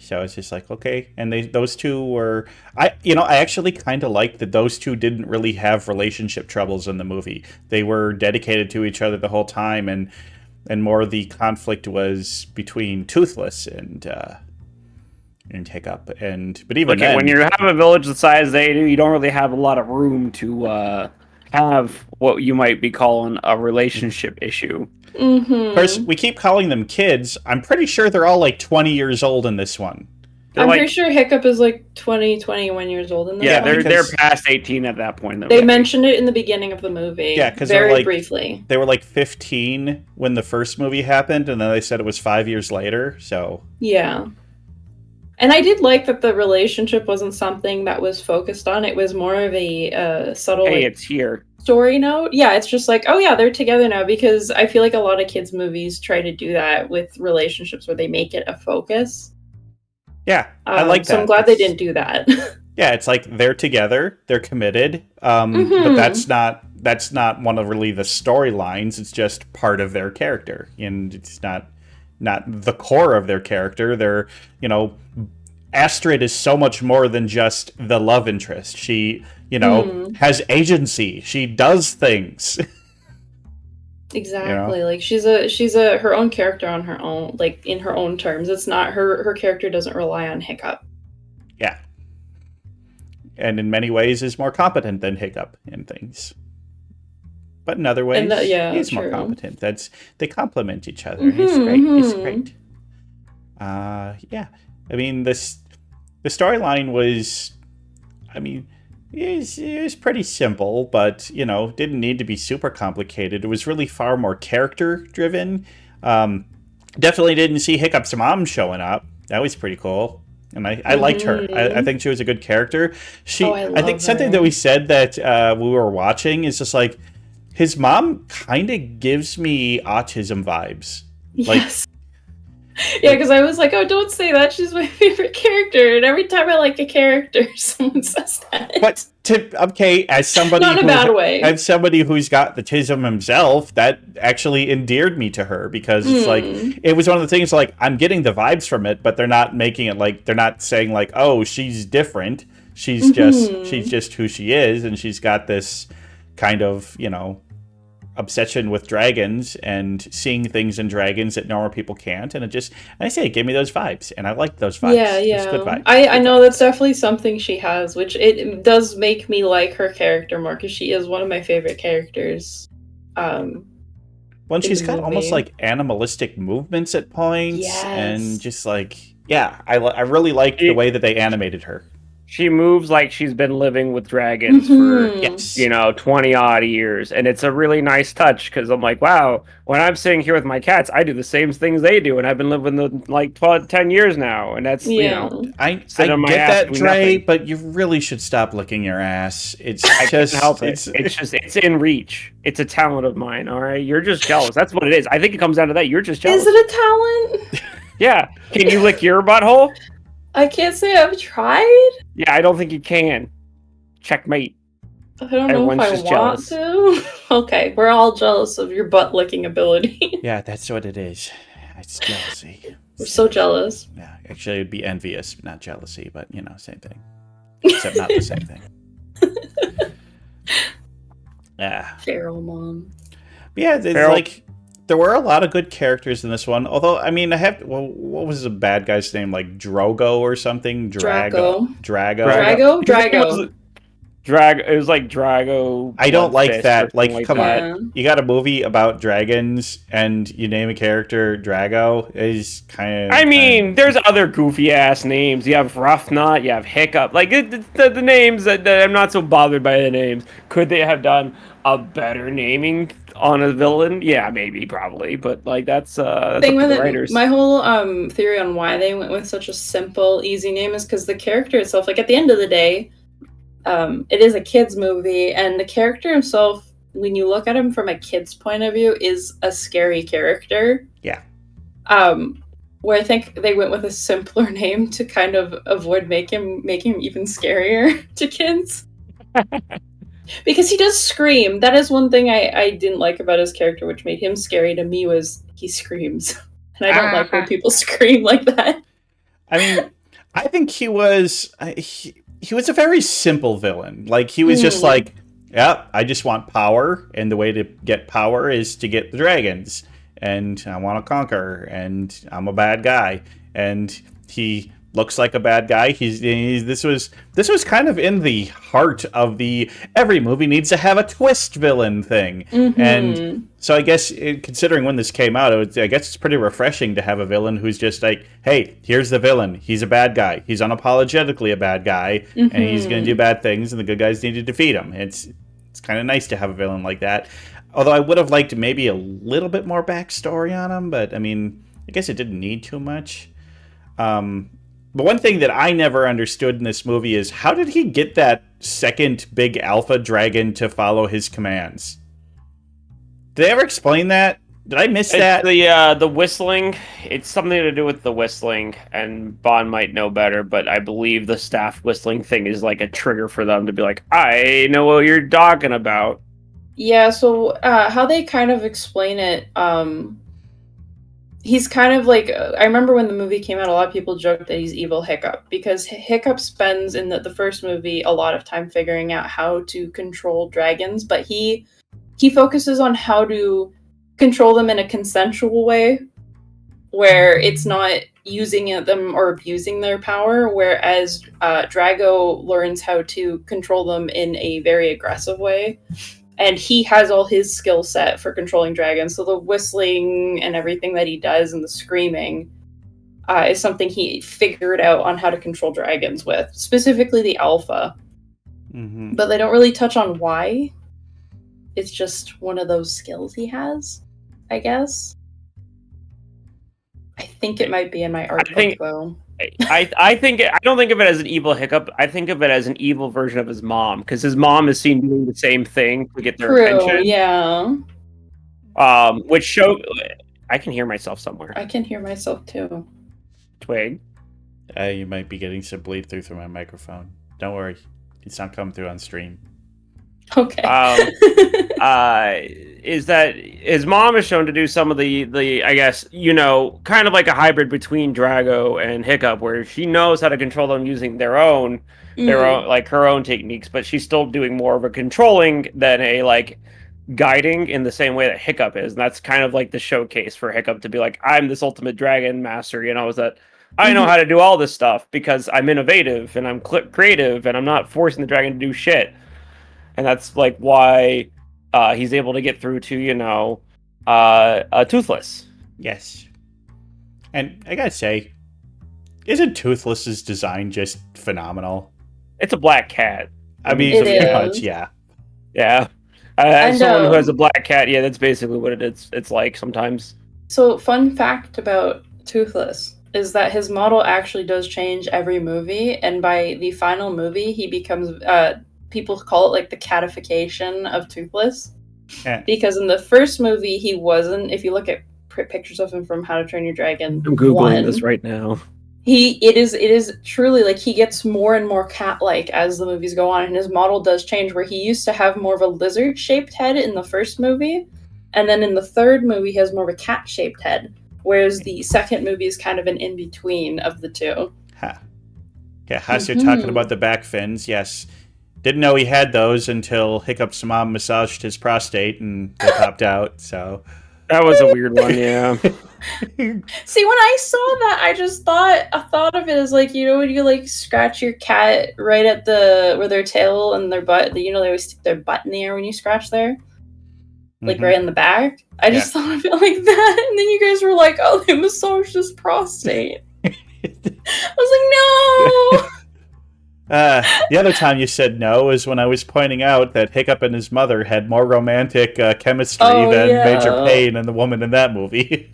so it's just like, okay. And those 2 were, I actually kind of liked that those 2 didn't really have relationship troubles in the movie. They were dedicated to each other the whole time, and more of the conflict was between Toothless and Hiccup. But even then, when you have a village the size they do, you don't really have a lot of room to have what you might be calling a relationship issue. Of course, we keep calling them kids. I'm pretty sure they're all like 20 years old in this one. I'm pretty sure Hiccup is like 21 years old in this one. Yeah, they're past 18 at that point. They mentioned it in the beginning of the movie. Yeah, because very briefly. They were like 15 when the first movie happened, and then they said it was 5 years later. So yeah. And I did like that the relationship wasn't something that was focused on. It was more of a subtle... Hey, it's here. story note, yeah, it's just like, oh yeah, they're together now, because I feel like a lot of kids' movies try to do that with relationships where they make it a focus. Yeah, I like that. So I'm glad they didn't do that. Yeah, it's like they're together, they're committed, but that's not one of really the storylines. It's just part of their character, and it's not the core of their character. They're, Astrid is so much more than just the love interest. She, has agency. She does things. Exactly. Like she's her own character on her own, like in her own terms. It's not her character doesn't rely on Hiccup. Yeah. And in many ways is more competent than Hiccup in things. But in other ways, he's more competent. They complement each other. He's great. He's great. Yeah. I mean, the storyline was, it was pretty simple, but, didn't need to be super complicated. It was really far more character-driven. Definitely didn't see Hiccup's mom showing up. That was pretty cool. And I liked her. I think she was a good character. I think something that we said that we were watching is just like, his mom kind of gives me autism vibes. Yes. Yeah, because I was like, oh, don't say that. She's my favorite character. And every time I like a character, someone says that. But, as somebody not in a bad way. As somebody who's got the tism himself, that actually endeared me to her, because it's like, it was one of the things like, I'm getting the vibes from it, but they're not making it like, they're not saying like, oh, she's different. She's just who she is. And she's got this kind of, obsession with dragons and seeing things in dragons that normal people can't, and it gave me those vibes, and I liked those vibes. Yeah. Good vibes. I know that's definitely something she has, which it does make me like her character more, because she is one of my favorite characters. When she's got almost like animalistic movements at points, and just like, I really liked the way that they animated her. She moves like she's been living with dragons for, 20 odd years. And it's a really nice touch, because I'm like, wow, when I'm sitting here with my cats, I do the same things they do. And I've been living with them like 10 years now. And that's, I get that, Dre, but you really should stop licking your ass. It's just, help it. It's in reach. It's a talent of mine. All right. You're just jealous. That's what it is. I think it comes down to that. You're just jealous. Is it a talent? Yeah. Can you lick your butthole? I can't say I've tried. Yeah, I don't think you can. Checkmate. I don't know if I want to. Okay, we're all jealous of your butt licking ability. Yeah, that's what it is. It's jealousy. We're so jealous. Yeah, actually, it'd be envious, not jealousy, but same thing. Except not the same thing. Yeah. Feral mom. Yeah, like. There were a lot of good characters in this one, although, what was the bad guy's name? Like Drogo or something? Drago. It was like Drago. I don't like that. Like, come on. You got a movie about dragons and you name a character Drago? Is kind of... there's other goofy-ass names. You have Roughnut, you have Hiccup. Like, the names, that I'm not so bothered by the names. Could they have done a better naming on a villain? Yeah, maybe, probably, but like that's thing with the writers. My whole theory on why they went with such a simple, easy name is because the character itself, like at the end of the day, it is a kids movie, and the character himself, when you look at him from a kid's point of view, is a scary character. Yeah. Where I think they went with a simpler name to kind of avoid making him even scarier to kids. Because he does scream. That is one thing I didn't like about his character, which made him scary to me, was he screams. And I don't like when people scream like that. I think he was a very simple villain. Like, he was just like, yeah, I just want power, and the way to get power is to get the dragons, and I want to conquer, and I'm a bad guy. And he looks like a bad guy. This was kind of in the heart of the every movie needs to have a twist villain thing. And so I guess, considering when this came out, I guess it's pretty refreshing to have a villain who's just like, hey, here's the villain. He's a bad guy. He's unapologetically a bad guy, and he's going to do bad things, and the good guys need to defeat him. It's kind of nice to have a villain like that. Although I would have liked maybe a little bit more backstory on him, but I guess it didn't need too much. But one thing that I never understood in this movie is how did he get that second big alpha dragon to follow his commands? Did they ever explain that? Did I miss that? The whistling. It's something to do with the whistling, and Bond might know better, but I believe the staff whistling thing is like a trigger for them to be like, I know what you're talking about. Yeah, so how they kind of explain it, he's kind of like, I remember when the movie came out, a lot of people joked that he's evil Hiccup, because Hiccup spends in the first movie a lot of time figuring out how to control dragons, but he focuses on how to control them in a consensual way, where it's not using them or abusing their power, whereas Drago learns how to control them in a very aggressive way. And he has all his skill set for controlling dragons. So the whistling and everything that he does and the screaming is something he figured out on how to control dragons with, specifically the alpha. Mm-hmm. But they don't really touch on why. It's just one of those skills he has, I guess. I think it might be in my art book, though. I don't think of it as an evil Hiccup. I think of it as an evil version of his mom, because his mom is seen doing the same thing to get their attention. Yeah. Which show I can hear myself somewhere. I can hear myself too. Twig. You might be getting some bleed through my microphone. Don't worry, it's not coming through on stream. Okay. Is that his mom is shown to do some of the I guess, kind of like a hybrid between Drago and Hiccup, where she knows how to control them using their own like her own techniques, but she's still doing more of a controlling than a like guiding in the same way that Hiccup is. And that's kind of like the showcase for Hiccup to be like, I'm this ultimate dragon master, is that I know how to do all this stuff because I'm innovative and I'm creative and I'm not forcing the dragon to do shit. And that's like why he's able to get through to, Toothless. Yes. And I gotta say, isn't Toothless's design just phenomenal? It's a black cat. I mean, pretty much, yeah. Yeah. As someone who has a black cat, yeah, that's basically what it's like sometimes. So, fun fact about Toothless is that his model actually does change every movie, and by the final movie, he becomes... people call it like the catification of Toothless. Yeah. Because in the first movie, he wasn't. If you look at pictures of him from How to Train Your Dragon, I'm Googling this right now. It is truly like he gets more and more cat-like as the movies go on, and his model does change, where he used to have more of a lizard-shaped head in the first movie, and then in the third movie, he has more of a cat-shaped head, whereas the second movie is kind of an in-between of the two. Huh. Yeah, Haas, you're talking about the back fins, yes. Didn't know he had those until Hiccup's mom massaged his prostate and they popped out, so... That was a weird one, yeah. See, when I saw that, I thought of it as like, when you like scratch your cat right at where their tail and their butt, they always stick their butt in the air when you scratch there. Like right in the back. I just thought of it like that, and then you guys were like, oh, they massaged his prostate. I was like, no! The other time you said no is when I was pointing out that Hiccup and his mother had more romantic chemistry than Major Payne and the woman in that movie.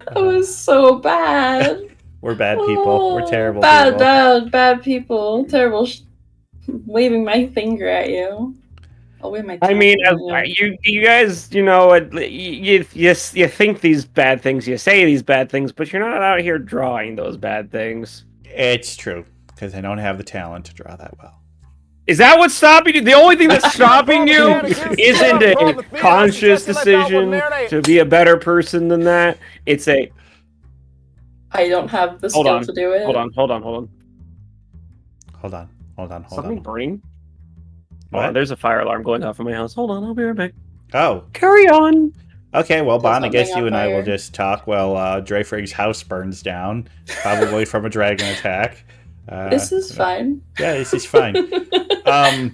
That was so bad. We're bad people. We're terrible people. Bad people. Terrible. Waving my finger at you. I'll wave my I mean, you guys, you think these bad things, you say these bad things, but you're not out here drawing those bad things. It's true, because I don't have the talent to draw that well. Is that what's stopping you? The only thing that's stopping you isn't a conscious decision to be a better person than that. It's a... I don't have the skill to do it. Hold on. Something burning? Oh, there's a fire alarm going off in my house. Hold on, I'll be right back. Oh. Carry on. Okay, well, Bon, I guess you and I will just talk while Drayfrjg's house burns down, probably from a dragon attack. This is fine. Yeah, this is fine. I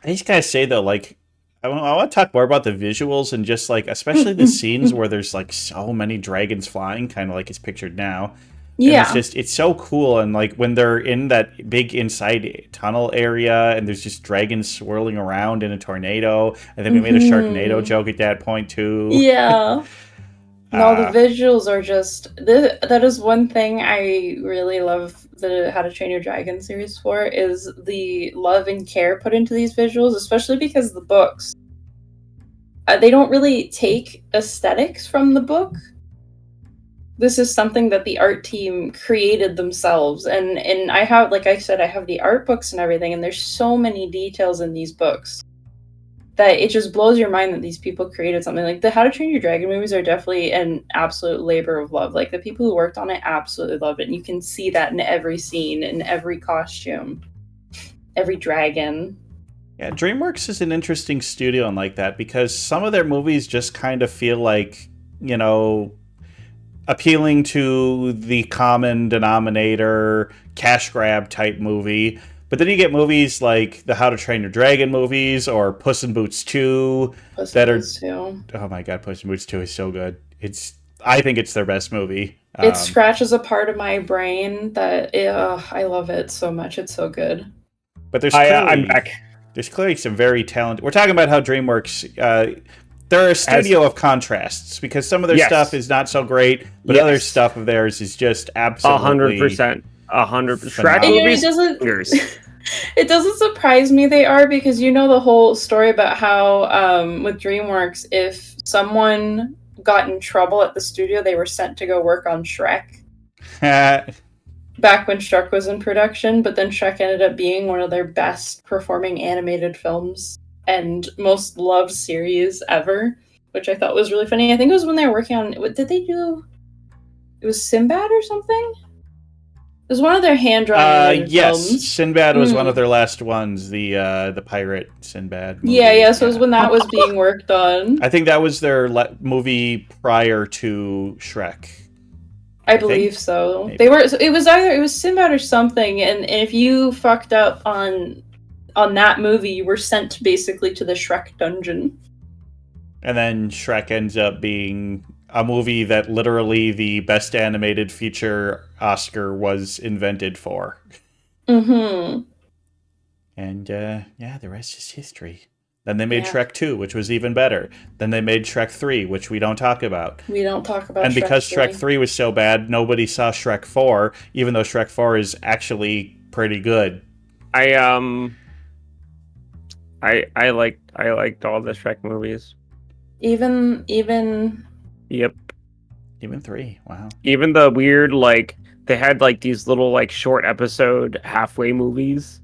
just gotta say, though, like, I want to talk more about the visuals and just, like, especially the scenes where there's, like, so many dragons flying, kind of like it's pictured now. Yeah. And it's so cool. And like when they're in that big inside tunnel area and there's just dragons swirling around in a tornado. And then we made a Sharknado joke at that point too. Yeah. No, the visuals are just that is one thing I really love the How to Train Your Dragon series for, is the love and care put into these visuals, especially because the books they don't really take aesthetics from the book. This is something that the art team created themselves, and I have, like I said, I have the art books and everything, and there's so many details in these books that it just blows your mind that these people created something. Like the How to Train Your Dragon movies are definitely an absolute labor of love. Like the people who worked on it absolutely loved it, and you can see that in every scene, in every costume, every dragon. Yeah, DreamWorks is an interesting studio and like that, because some of their movies just kind of feel like, you know, appealing to the common denominator, cash grab type movie. But then you get movies like the How to Train Your Dragon movies or Puss in Boots 2 Oh my god, Puss in Boots 2 is so good. I think it's their best movie. It scratches a part of my brain that I love it so much. It's so good. But there's I'm back. There's clearly some very talented. We're talking about how DreamWorks. They're a studio of contrasts, because some of their stuff is not so great, but other stuff of theirs is just absolutely 100%. 100%. It doesn't surprise me they are, because you know the whole story about how with DreamWorks, if someone got in trouble at the studio, they were sent to go work on Shrek. Back when Shrek was in production, but then Shrek ended up being one of their best performing animated films and most loved series ever, which I thought was really funny. I think it was when they were working on, what did they do? It was Sinbad or something? It was one of their hand-drawn films. Sinbad was one of their last ones, the pirate Sinbad movie. Yeah, so it was when that was being worked on. I think that was their movie prior to Shrek. I believe so. Maybe. It was Sinbad or something, and if you fucked up on that movie, you were sent basically to the Shrek dungeon. And then Shrek ends up being a movie that literally the best animated feature Oscar was invented for. Mm-hmm. And the rest is history. Then they made Shrek 2, which was even better. Then they made Shrek 3, which we don't talk about. We don't talk about. And because Shrek 3 was so bad, nobody saw Shrek 4, even though Shrek 4 is actually pretty good. I liked all the Shrek movies. Even Yep. Even 3. Wow. Even the weird, like, they had like these little like short episode halfway movies.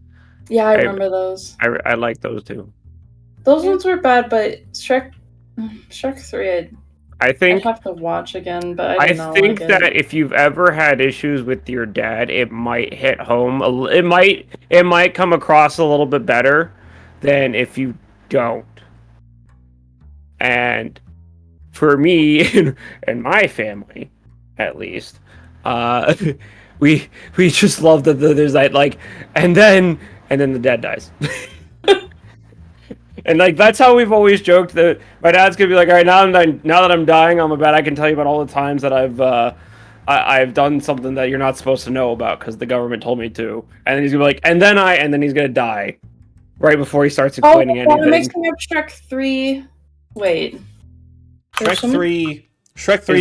Yeah, I remember those. I like those too. Those ones were bad, but Shrek 3 I'd have to watch again, but I think that if you've ever had issues with your dad, it might hit home. It might come across a little bit better than if you don't. And for me and my family, at least, we just love that there's that, like, and then the dad dies. And like that's how we've always joked that my dad's gonna be like, all right, now that I'm dying on my bed, I can tell you about all the times that I've done something that you're not supposed to know about because the government told me to. And then he's gonna be like, and then he's gonna die right before he starts explaining anything. I'm mixing up Shrek 3. Wait. Shrek 3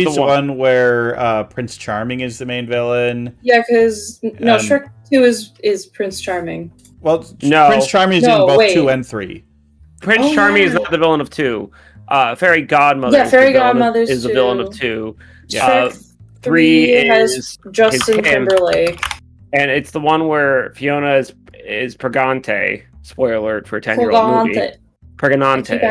is the one where Prince Charming is the main villain. Yeah, because Shrek 2 is Prince Charming. Well, no. Prince Charming is in both 2 and 3. Prince Charming is not the villain of 2. Fairy Godmother is the villain of 2. Shrek 3 has Justin Timberlake. And it's the one where Fiona is Pregante. Spoiler alert for a 10-year-old movie. Pregnante.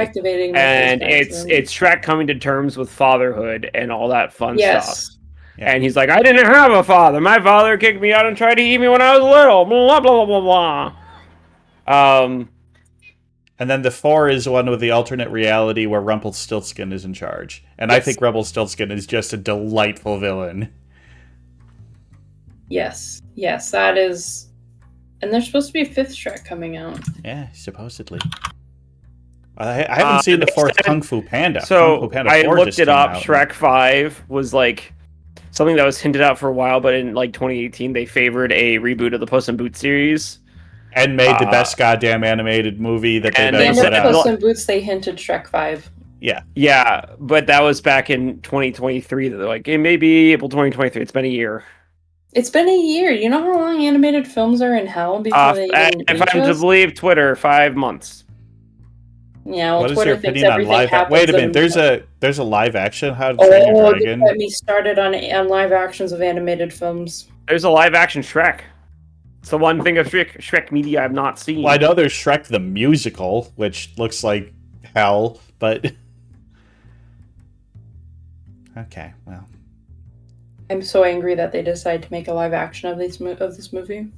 And it's Shrek coming to terms with fatherhood and all that fun stuff. Yeah. And he's like, I didn't have a father. My father kicked me out and tried to eat me when I was little. Blah, blah, blah, blah, blah. And then the 4 is one with the alternate reality where Rumpelstiltskin is in charge. And I think Rumpelstiltskin is just a delightful villain. Yes, that is... And there's supposed to be a 5th Shrek coming out. Yeah, supposedly. I haven't seen the 4th Kung Fu Panda. So Kung Fu Panda I 4 looked it up. Shrek 5 was like something that was hinted at for a while, but in like 2018 they favored a reboot of the Puss in Boots series. And made the best goddamn animated movie that they've ever put out. And in Puss in Boots they hinted Shrek 5. Yeah. Yeah, but that was back in 2023. They're like, it may be April 2023. It's been a year. It's been a year. You know how long animated films are in hell before they even if reach I'm to us? believe Twitter, 5 months. Yeah, well, What is Twitter your thinks opinion on everything live? happens. Wait a minute. There's a live action How to Train Your Oh, Dragon. don't get me started on live actions of animated films. There's a live action Shrek. It's the one thing of Shrek media I've not seen. Well, I know there's Shrek the musical, which looks like hell, but okay, well. I'm so angry that they decide to make a live action of this movie.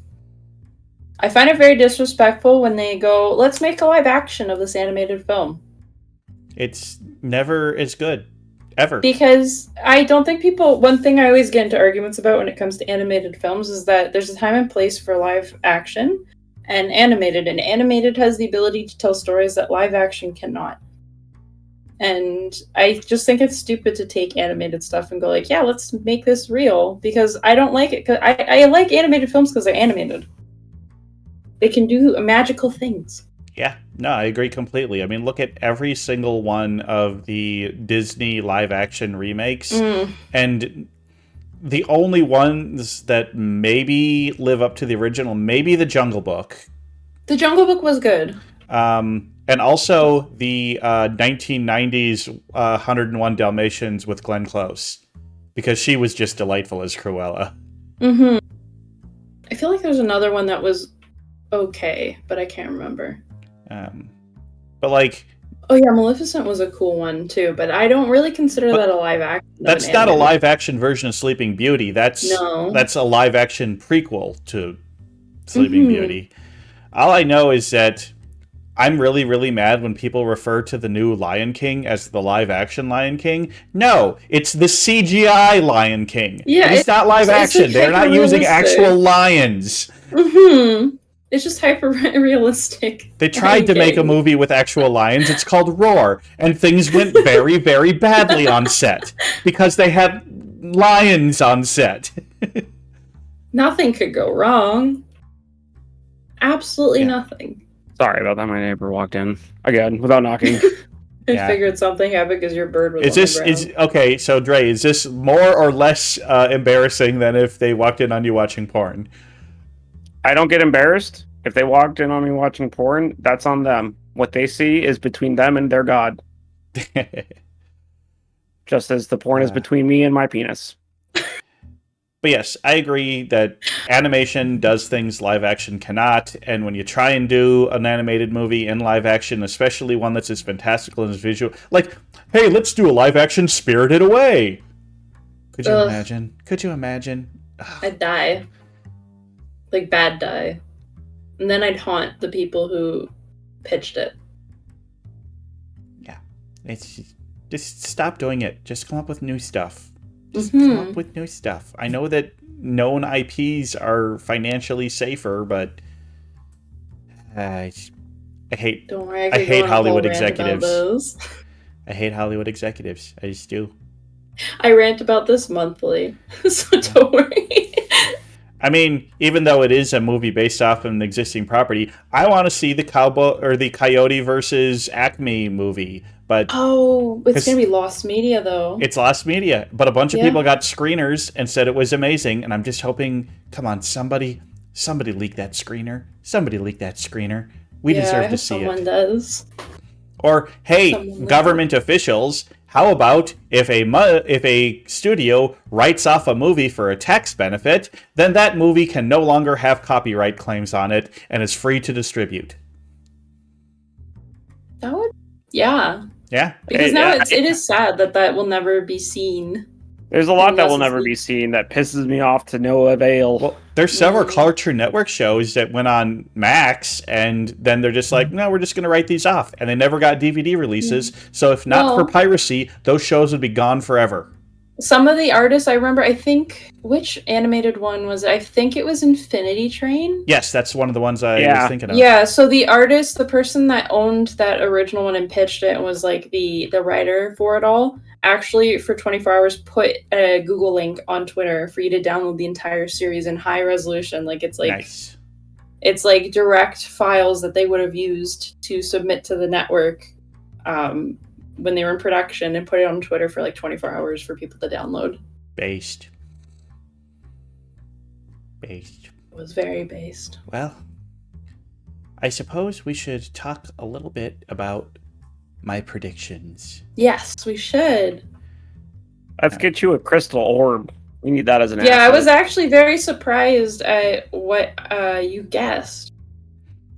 I find it very disrespectful when they go, let's make a live action of this animated film. It's never as good. Ever. Because I don't think one thing I always get into arguments about when it comes to animated films is that there's a time and place for live action and animated has the ability to tell stories that live action cannot. And I just think it's stupid to take animated stuff and go like, yeah, let's make this real, because I don't like it. I like animated films because they're animated. They can do magical things. Yeah, no, I agree completely. I mean, look at every single one of the Disney live-action remakes, and the only ones that maybe live up to the original, maybe The Jungle Book. The Jungle Book was good. And also the 1990s 101 Dalmatians with Glenn Close, because she was just delightful as Cruella. Mm-hmm. I feel like there's another one that was okay, but I can't remember. But like, oh yeah, Maleficent was a cool one too, but I don't really consider that a live action. That's not a live action version of Sleeping Beauty. That's a live action prequel to Sleeping Beauty. All I know is that I'm really, really mad when people refer to the new Lion King as the live action Lion King. No, it's the CGI Lion King. Yeah, it's not live action. They're not using actual lions. Mm-hmm. It's just hyper realistic. They tried to make a movie with actual lions. It's called Roar, and things went very, very badly on set because they had lions on set. Nothing could go wrong. Absolutely nothing. Sorry about that. My neighbor walked in again without knocking. I figured something happened because your bird was. Okay? So Dre, is this more or less embarrassing than if they walked in on you watching porn? I don't get embarrassed. If they walked in on me watching porn, that's on them. What they see is between them and their God. Just as the porn is between me and my penis. But yes, I agree that animation does things live action cannot, and when you try and do an animated movie in live action, especially one that's as fantastical and as visual, like, hey, let's do a live action Spirited Away. Could you imagine? Could you imagine? I'd die. Like, bad die. And then I'd haunt the people who pitched it. Yeah. It's just stop doing it. Just come up with new stuff. Just come up with new stuff. I know that known IPs are financially safer, but I hate. Don't worry, I hate Hollywood executives. I hate Hollywood executives. I just do. I rant about this monthly, so don't worry. I mean, even though it is a movie based off of an existing property, I want to see the cowboy or the Coyote versus Acme movie. But it's gonna be lost media though. It's lost media, but a bunch of people got screeners and said it was amazing, and I'm just hoping, come on, somebody leak that screener. Somebody leak that screener. We deserve to see it. Someone does. Or hey, government officials, how about if a studio writes off a movie for a tax benefit, then that movie can no longer have copyright claims on it and is free to distribute. That would, yeah. Yeah. Because now it is sad that will never be seen. There's a lot that will never be seen that pisses me off to no avail. Well, there's several Cartoon Network shows that went on Max, and then they're just like, no, we're just going to write these off. And they never got DVD releases. So if not for piracy, those shows would be gone forever. Some of the artists, I remember, I think, which animated one was it? I think it was Infinity Train. Yes, that's one of the ones I was thinking of. Yeah, so the artist, the person that owned that original one and pitched it and was like the writer for it all, actually for 24 hours put a Google link on Twitter for you to download the entire series in high resolution. Like it's like nice. It's like direct files that they would have used to submit to the network when they were in production and put it on Twitter for like 24 hours for people to download. Based. It was very based. Well, I suppose we should talk a little bit about my predictions. Yes, we should. Let's get you a crystal orb. We need that as an Yeah, asset. I was actually very surprised at what you guessed.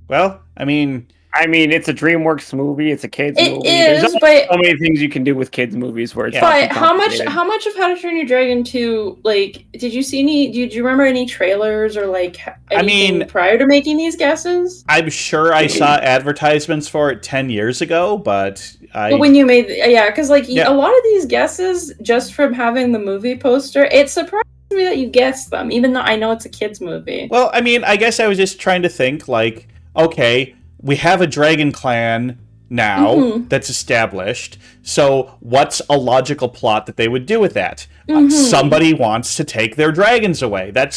Well, I mean, it's a DreamWorks movie. It's a kids movie. There's but so many things you can do with kids movies where it's. But how much of How to Train Your Dragon 2? Like, did you see any? Did you remember any trailers or like anything prior to making these guesses? I'm sure I saw advertisements for it 10 years ago, but when you made because a lot of these guesses just from having the movie poster, it surprised me that you guessed them, even though I know it's a kids movie. Well, I mean, I guess I was just trying to think like, okay, we have a dragon clan now that's established. So what's a logical plot that they would do with that? Somebody wants to take their dragons away. That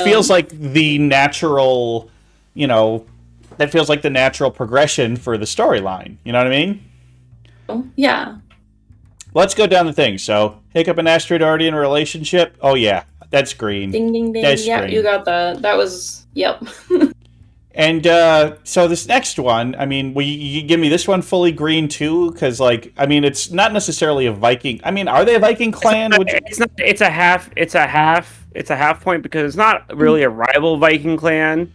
feels like the natural, that feels like the natural progression for the storyline. You know what I mean? Yeah. Let's go down the thing. So, Hiccup and Asteroid already in a relationship? Oh, yeah. That's green. Ding, ding, ding. That's yeah, green. You got that. That was, yep. And so this next one, I mean, will you give me this one fully green too? Because, it's not necessarily a Viking. I mean, are they a Viking clan? It's a half point because it's not really a rival Viking clan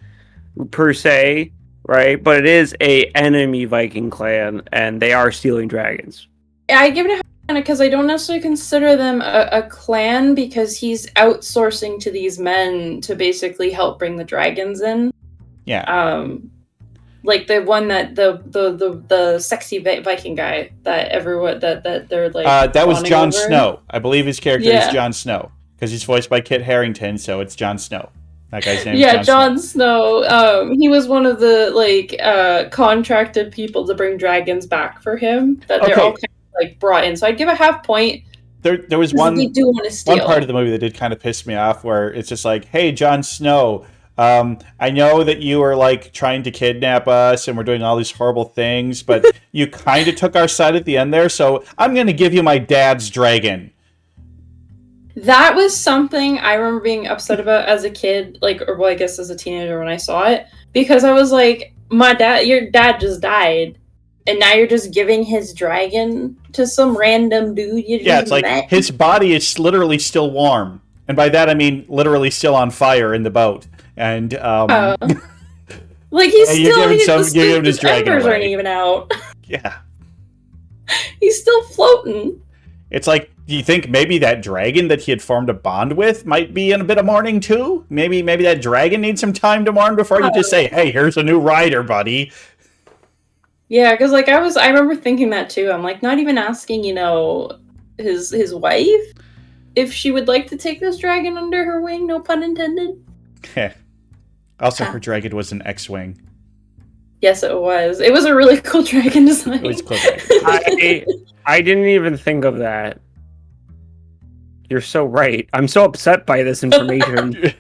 per se, right? But it is a enemy Viking clan, and they are stealing dragons. I give it a half because I don't necessarily consider them a clan because he's outsourcing to these men to basically help bring the dragons in. Yeah. Like the one that the sexy Viking guy that everyone that they're like. That was Jon Snow. I believe his character is Jon Snow because he's voiced by Kit Harington, so it's Jon Snow. That guy's name. Yeah, Jon Snow. He was one of the contracted people to bring dragons back for him. That they're all kind of brought in. So I'd give a half point. There was one part of the movie that did kind of piss me off where it's just like, hey, Jon Snow. I know that you were trying to kidnap us and we're doing all these horrible things, but you kind of took our side at the end there, so I'm going to give you my dad's dragon. That was something I remember being upset about as a kid, I guess as a teenager when I saw it, because I was like, your dad just died, and now you're just giving his dragon to some random dude you just met? His body is literally still warm, and by that I mean literally still on fire in the boat. And he's still his dragon embers aren't even out. Yeah, he's still floating. It's like, do you think maybe that dragon that he had formed a bond with might be in a bit of mourning too? Maybe that dragon needs some time to mourn before you just say, "Hey, here's a new rider, buddy." Yeah, because I remember thinking that too. I'm not even asking, his wife if she would like to take this dragon under her wing. No pun intended. Also, her dragon was an X-wing. Yes, it was. It was a really cool dragon design. It was cool. I didn't even think of that. You're so right. I'm so upset by this information.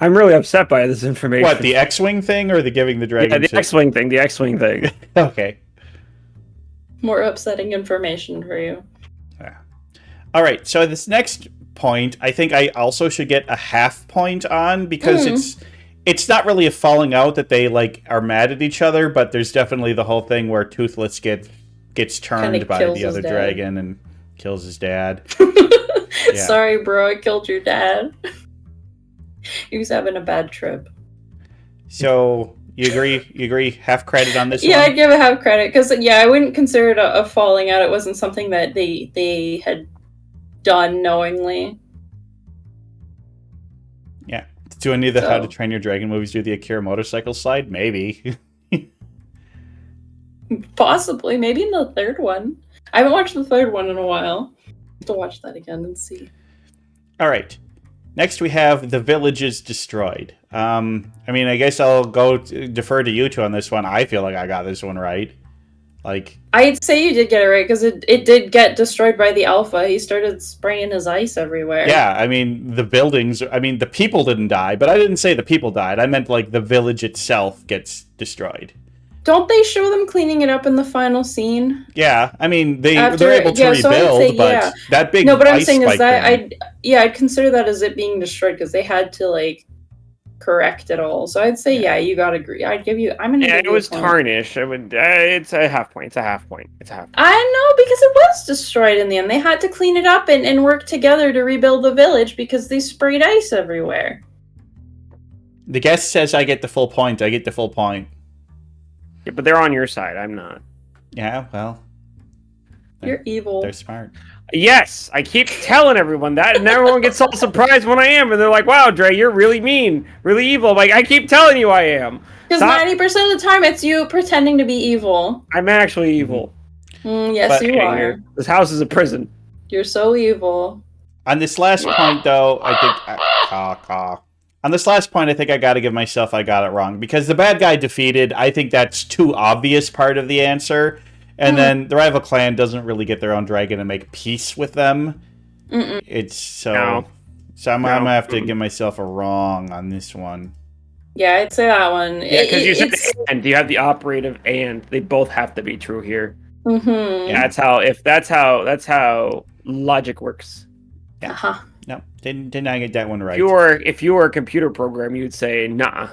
I'm really upset by this information. What, the X-wing thing or the giving the dragon? Yeah, the X-wing thing. The X-wing thing. Okay. More upsetting information for you. Yeah. All right. So this next point, I think I also should get a half point on because it's not really a falling out that they are mad at each other, but there's definitely the whole thing where Toothless gets turned by the other dragon and kills his dad. Yeah. Sorry, bro, I killed your dad. He was having a bad trip. So you agree? Half credit on this one? Yeah, I'd give a half credit because I wouldn't consider it a falling out. It wasn't something that they had done knowingly. Yeah. Do any of the How to Train Your Dragon movies do the Akira motorcycle slide? Maybe. Possibly. Maybe in the third one. I haven't watched the third one in a while. I have to watch that again and see. All right. Next we have The Village is Destroyed. I guess I'll defer to you two on this one. I feel like I got this one right. I'd say you did get it right because it did get destroyed by the alpha. He started spraying his ice everywhere. Yeah, the buildings, the people didn't die, but I didn't say the people died. I meant the village itself gets destroyed. Don't they show them cleaning it up in the final scene? Yeah, I mean they're able to rebuild, but that big what I'm saying is that I'd consider that as it being destroyed because they had to like correct it all. So I'd say you gotta agree. I'd give you. I'm gonna. Yeah, give you it was tarnished. I would. It's a half point. It's a half point. It's a half point. I know because it was destroyed in the end. They had to clean it up and work together to rebuild the village because they sprayed ice everywhere. The guest says I get the full point. I get the full point. Yeah, but they're on your side. I'm not. Yeah, well. You're evil. They're smart. Yes, I keep telling everyone that, and everyone gets all surprised when I am, and they're like, "Wow, Dre, you're really mean, really evil." I'm like, I keep telling you I am. Because 90% of the time, it's you pretending to be evil. I'm actually evil. Yes, you are. This house is a prison. You're so evil. On this last point, though, I think... On this last point, I think I got to give myself I got it wrong. Because the bad guy defeated, I think that's too obvious part of the answer. And then the rival clan doesn't really get their own dragon and make peace with them. It's so... No. So I'm going to have to give myself a wrong on this one. Yeah, I'd say that one. Yeah, because you said and. You have the operative and. They both have to be true here. Yeah, that's how logic works. Yeah. No, didn't I get that one right? If you were a computer program, you'd say nah.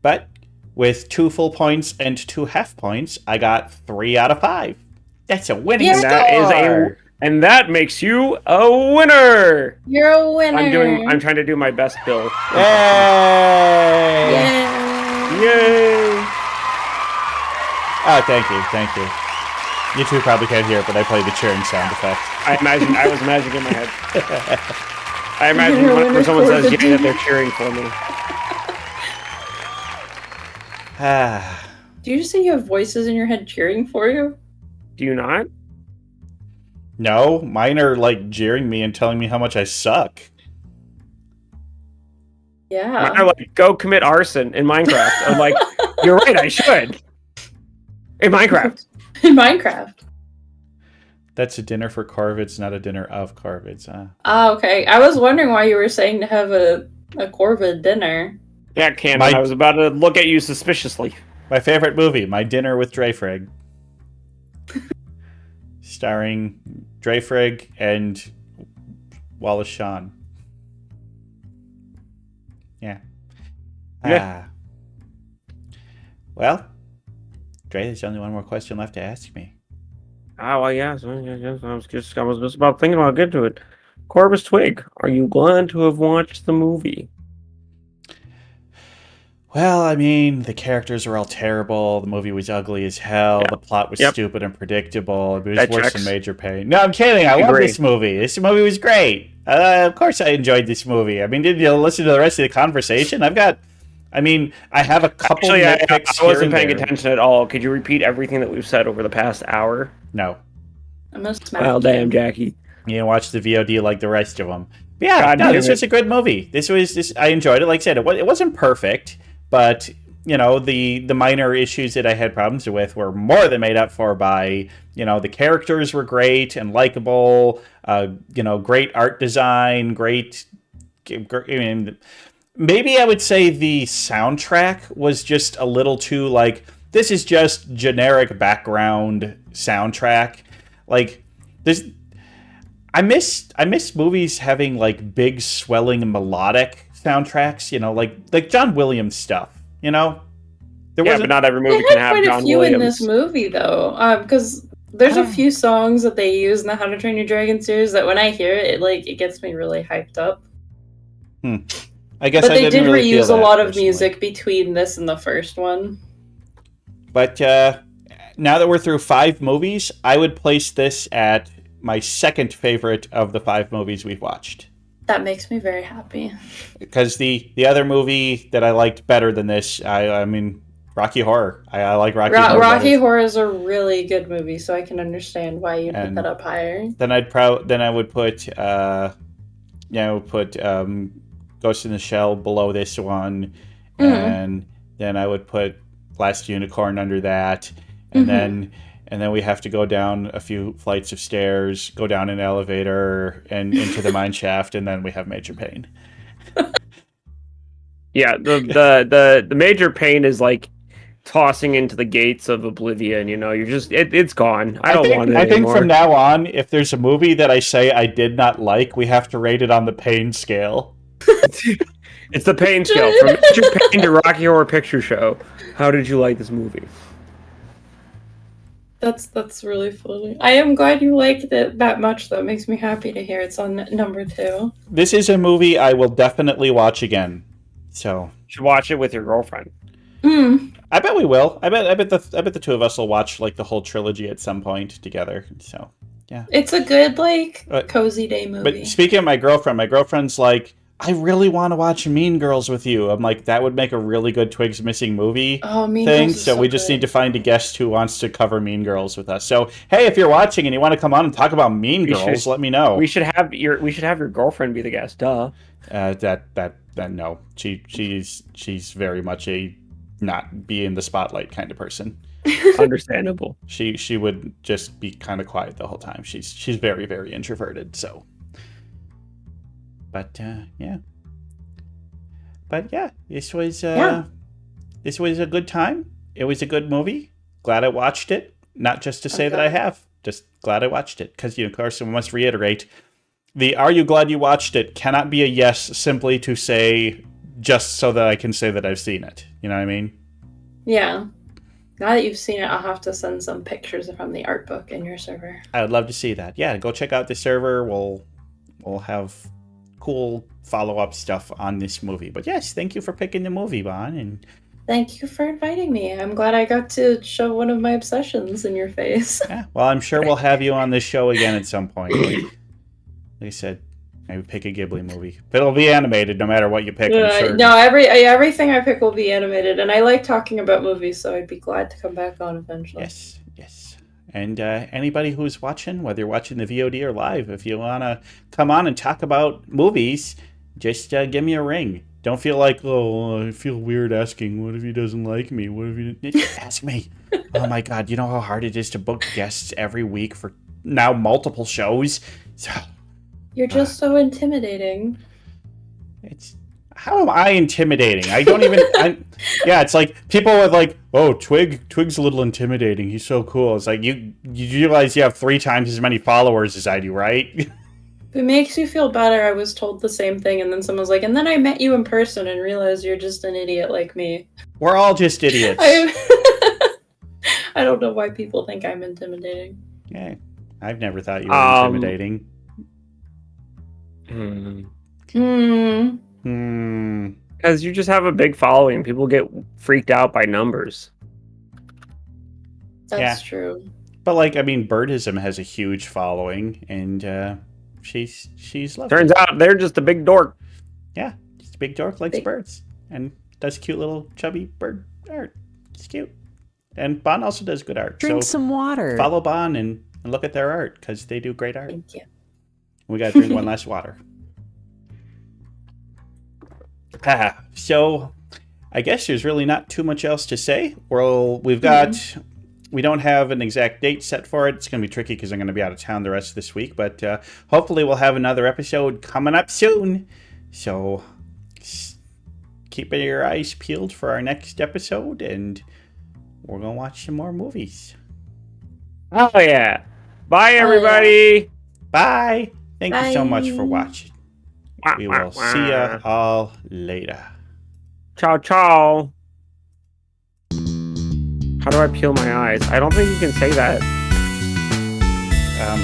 But with 2 full points and 2 half points, I got 3 out of 5. That's a winning score. And that makes you a winner. You're a winner. I'm trying to do my best, Bill. Yay! Yay! Oh, thank you. You two probably can't hear it, but I play the cheering sound effect. I was imagining in my head. I imagine when someone says yay that they're cheering for me. Do you just say you have voices in your head cheering for you? Do you not? No, mine are like jeering me and telling me how much I suck. Yeah. Mine are like, go commit arson in Minecraft. I'm like, you're right, I should. In Minecraft. In Minecraft. That's a dinner for Corvids, not a dinner of Corvids. Okay. I was wondering why you were saying to have a Corvid dinner. Yeah, Cannon, I was about to look at you suspiciously. My favorite movie, My Dinner with Drayfrjg. Starring Drayfrjg and Wallace Shawn. Yeah. Well, Dre, there's only one more question left to ask me. Oh, well, yeah. I was just about thinking about getting to it. Corvus Twig, are you glad to have watched the movie? Well, I mean, the characters were all terrible. The movie was ugly as hell. Yeah. The plot was stupid and predictable. It was worse than Major Pain. No, I'm kidding. I love this movie. This movie was great. Of course I enjoyed this movie. I mean, did you listen to the rest of the conversation? I have a couple nitpicks. I wasn't paying attention at all. Could you repeat everything that we've said over the past hour? No. Well, damn, Jackie. You didn't watch the VOD like the rest of them. But yeah, this was a good movie. I enjoyed it. Like I said, it wasn't perfect. But, you know, the minor issues that I had problems with were more than made up for by, you know, the characters were great and likable, great art design, maybe I would say the soundtrack was just a little too, like, this is just generic background soundtrack. Like, I miss movies having, like, big, swelling, melodic soundtracks, you know, like John Williams stuff, you know. But not every movie can have John Williams. Quite a few in this movie, though, because there's a few songs that they use in the How to Train Your Dragon series that when I hear it, it gets me really hyped up. I guess, but they did reuse a lot of music between this and the first one. But now that we're through 5 movies, I would place this at my second favorite of the 5 movies we've watched. That makes me very happy. Because the other movie that I liked better than this, I mean, Rocky Horror. I like Rocky Horror. Rocky Horror is a really good movie, so I can understand why you put that up higher. Then I would put Ghost in the Shell below this one, and then I would put Last Unicorn under that, and then we have to go down a few flights of stairs, go down an elevator, and into the mine shaft, and then we have Major Pain. Yeah, the Major Pain is like tossing into the gates of oblivion. You know, you're just it's gone. I don't want it I think anymore. from now on, if there's a movie that I say I did not like, we have to rate it on the pain scale. It's the pain scale from Major Pain to Rocky Horror Picture Show. How did you like this movie? That's really funny. I am glad you liked it that much, though. It makes me happy to hear it's on number 2. This is a movie I will definitely watch again. So you should watch it with your girlfriend. I bet we will. I bet the two of us will watch like the whole trilogy at some point together. So yeah, it's a good cozy day movie. But speaking of my girlfriend's like, I really want to watch Mean Girls with you. I'm like, that would make a really good Twigs Missing Movie thing. So we just need to find a guest who wants to cover Mean Girls with us. So hey, if you're watching and you want to come on and talk about Mean Girls, let me know. We should have your girlfriend be the guest. Duh. No, she's very much a not be in the spotlight kind of person. Understandable. She would just be kind of quiet the whole time. She's very, very introverted. So. But yeah, this was a good time. It was a good movie. Glad I watched it. Not just to say that I have, just glad I watched it. Because of course, I must reiterate, the "Are you glad you watched it?" cannot be a yes simply to say just so that I can say that I've seen it. You know what I mean? Yeah. Now that you've seen it, I'll have to send some pictures from the art book in your server. I would love to see that. Yeah, go check out the server. We'll have cool follow-up stuff on this movie. But yes, thank you for picking the movie, Bon. And thank you for inviting me. I'm glad I got to show one of my obsessions in your face. Yeah, well, I'm sure we'll have you on this show again at some point. Like I said, maybe pick a Ghibli movie. But it'll be animated no matter what you pick. I'm sure. No, everything I pick will be animated. And I like talking about movies, so I'd be glad to come back on eventually. Yes. And anybody who's watching, whether you're watching the VOD or live, if you want to come on and talk about movies, just give me a ring. Don't feel like, I feel weird asking, what if he doesn't like me? What if he... Just ask me. Oh my God, you know how hard it is to book guests every week for now multiple shows? So, you're just so intimidating. How am I intimidating? I don't even... yeah, it's like people are like, oh, Twig's a little intimidating. He's so cool. It's like, you realize you have 3 times as many followers as I do, right? It makes you feel better. I was told the same thing, and then someone's like, and then I met you in person and realized you're just an idiot like me. We're all just idiots. I don't know why people think I'm intimidating. Yeah, I've never thought you were intimidating. Because you just have a big following. People get freaked out by numbers. That's true. But Birdism has a huge following, and she's lovely. Turns out they're just a big dork. Yeah, just a big dork, likes birds, and does cute little chubby bird art. It's cute. And Bon also does good art. Drink some water. Follow Bon and look at their art, because they do great art. Thank you. We got to drink one last water. So, I guess there's really not too much else to say. Well, we don't have an exact date set for it. It's going to be tricky because I'm going to be out of town the rest of this week. But hopefully we'll have another episode coming up soon. So, keep your eyes peeled for our next episode. And we're going to watch some more movies. Oh, yeah. Bye, everybody. Bye. Thank you so much for watching. We will see ya all later. Ciao, ciao. How do I peel my eyes? I don't think you can say that. I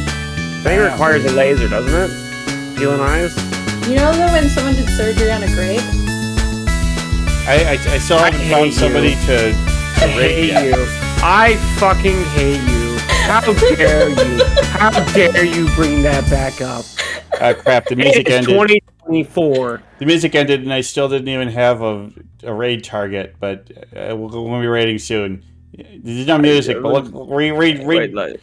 think it requires a laser, doesn't it? Peeling eyes? You know that when someone did surgery on a grape? I still haven't found somebody to hate you. I fucking hate you. How dare you? How dare you bring that back up? Crap, the music ended. 2024. The music ended, and I still didn't even have a raid target, but we'll be raiding soon. There's no music, but look,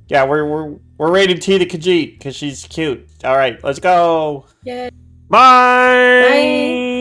yeah, we're raiding T the Khajiit because she's cute. All right, let's go. Yay. Bye. Bye.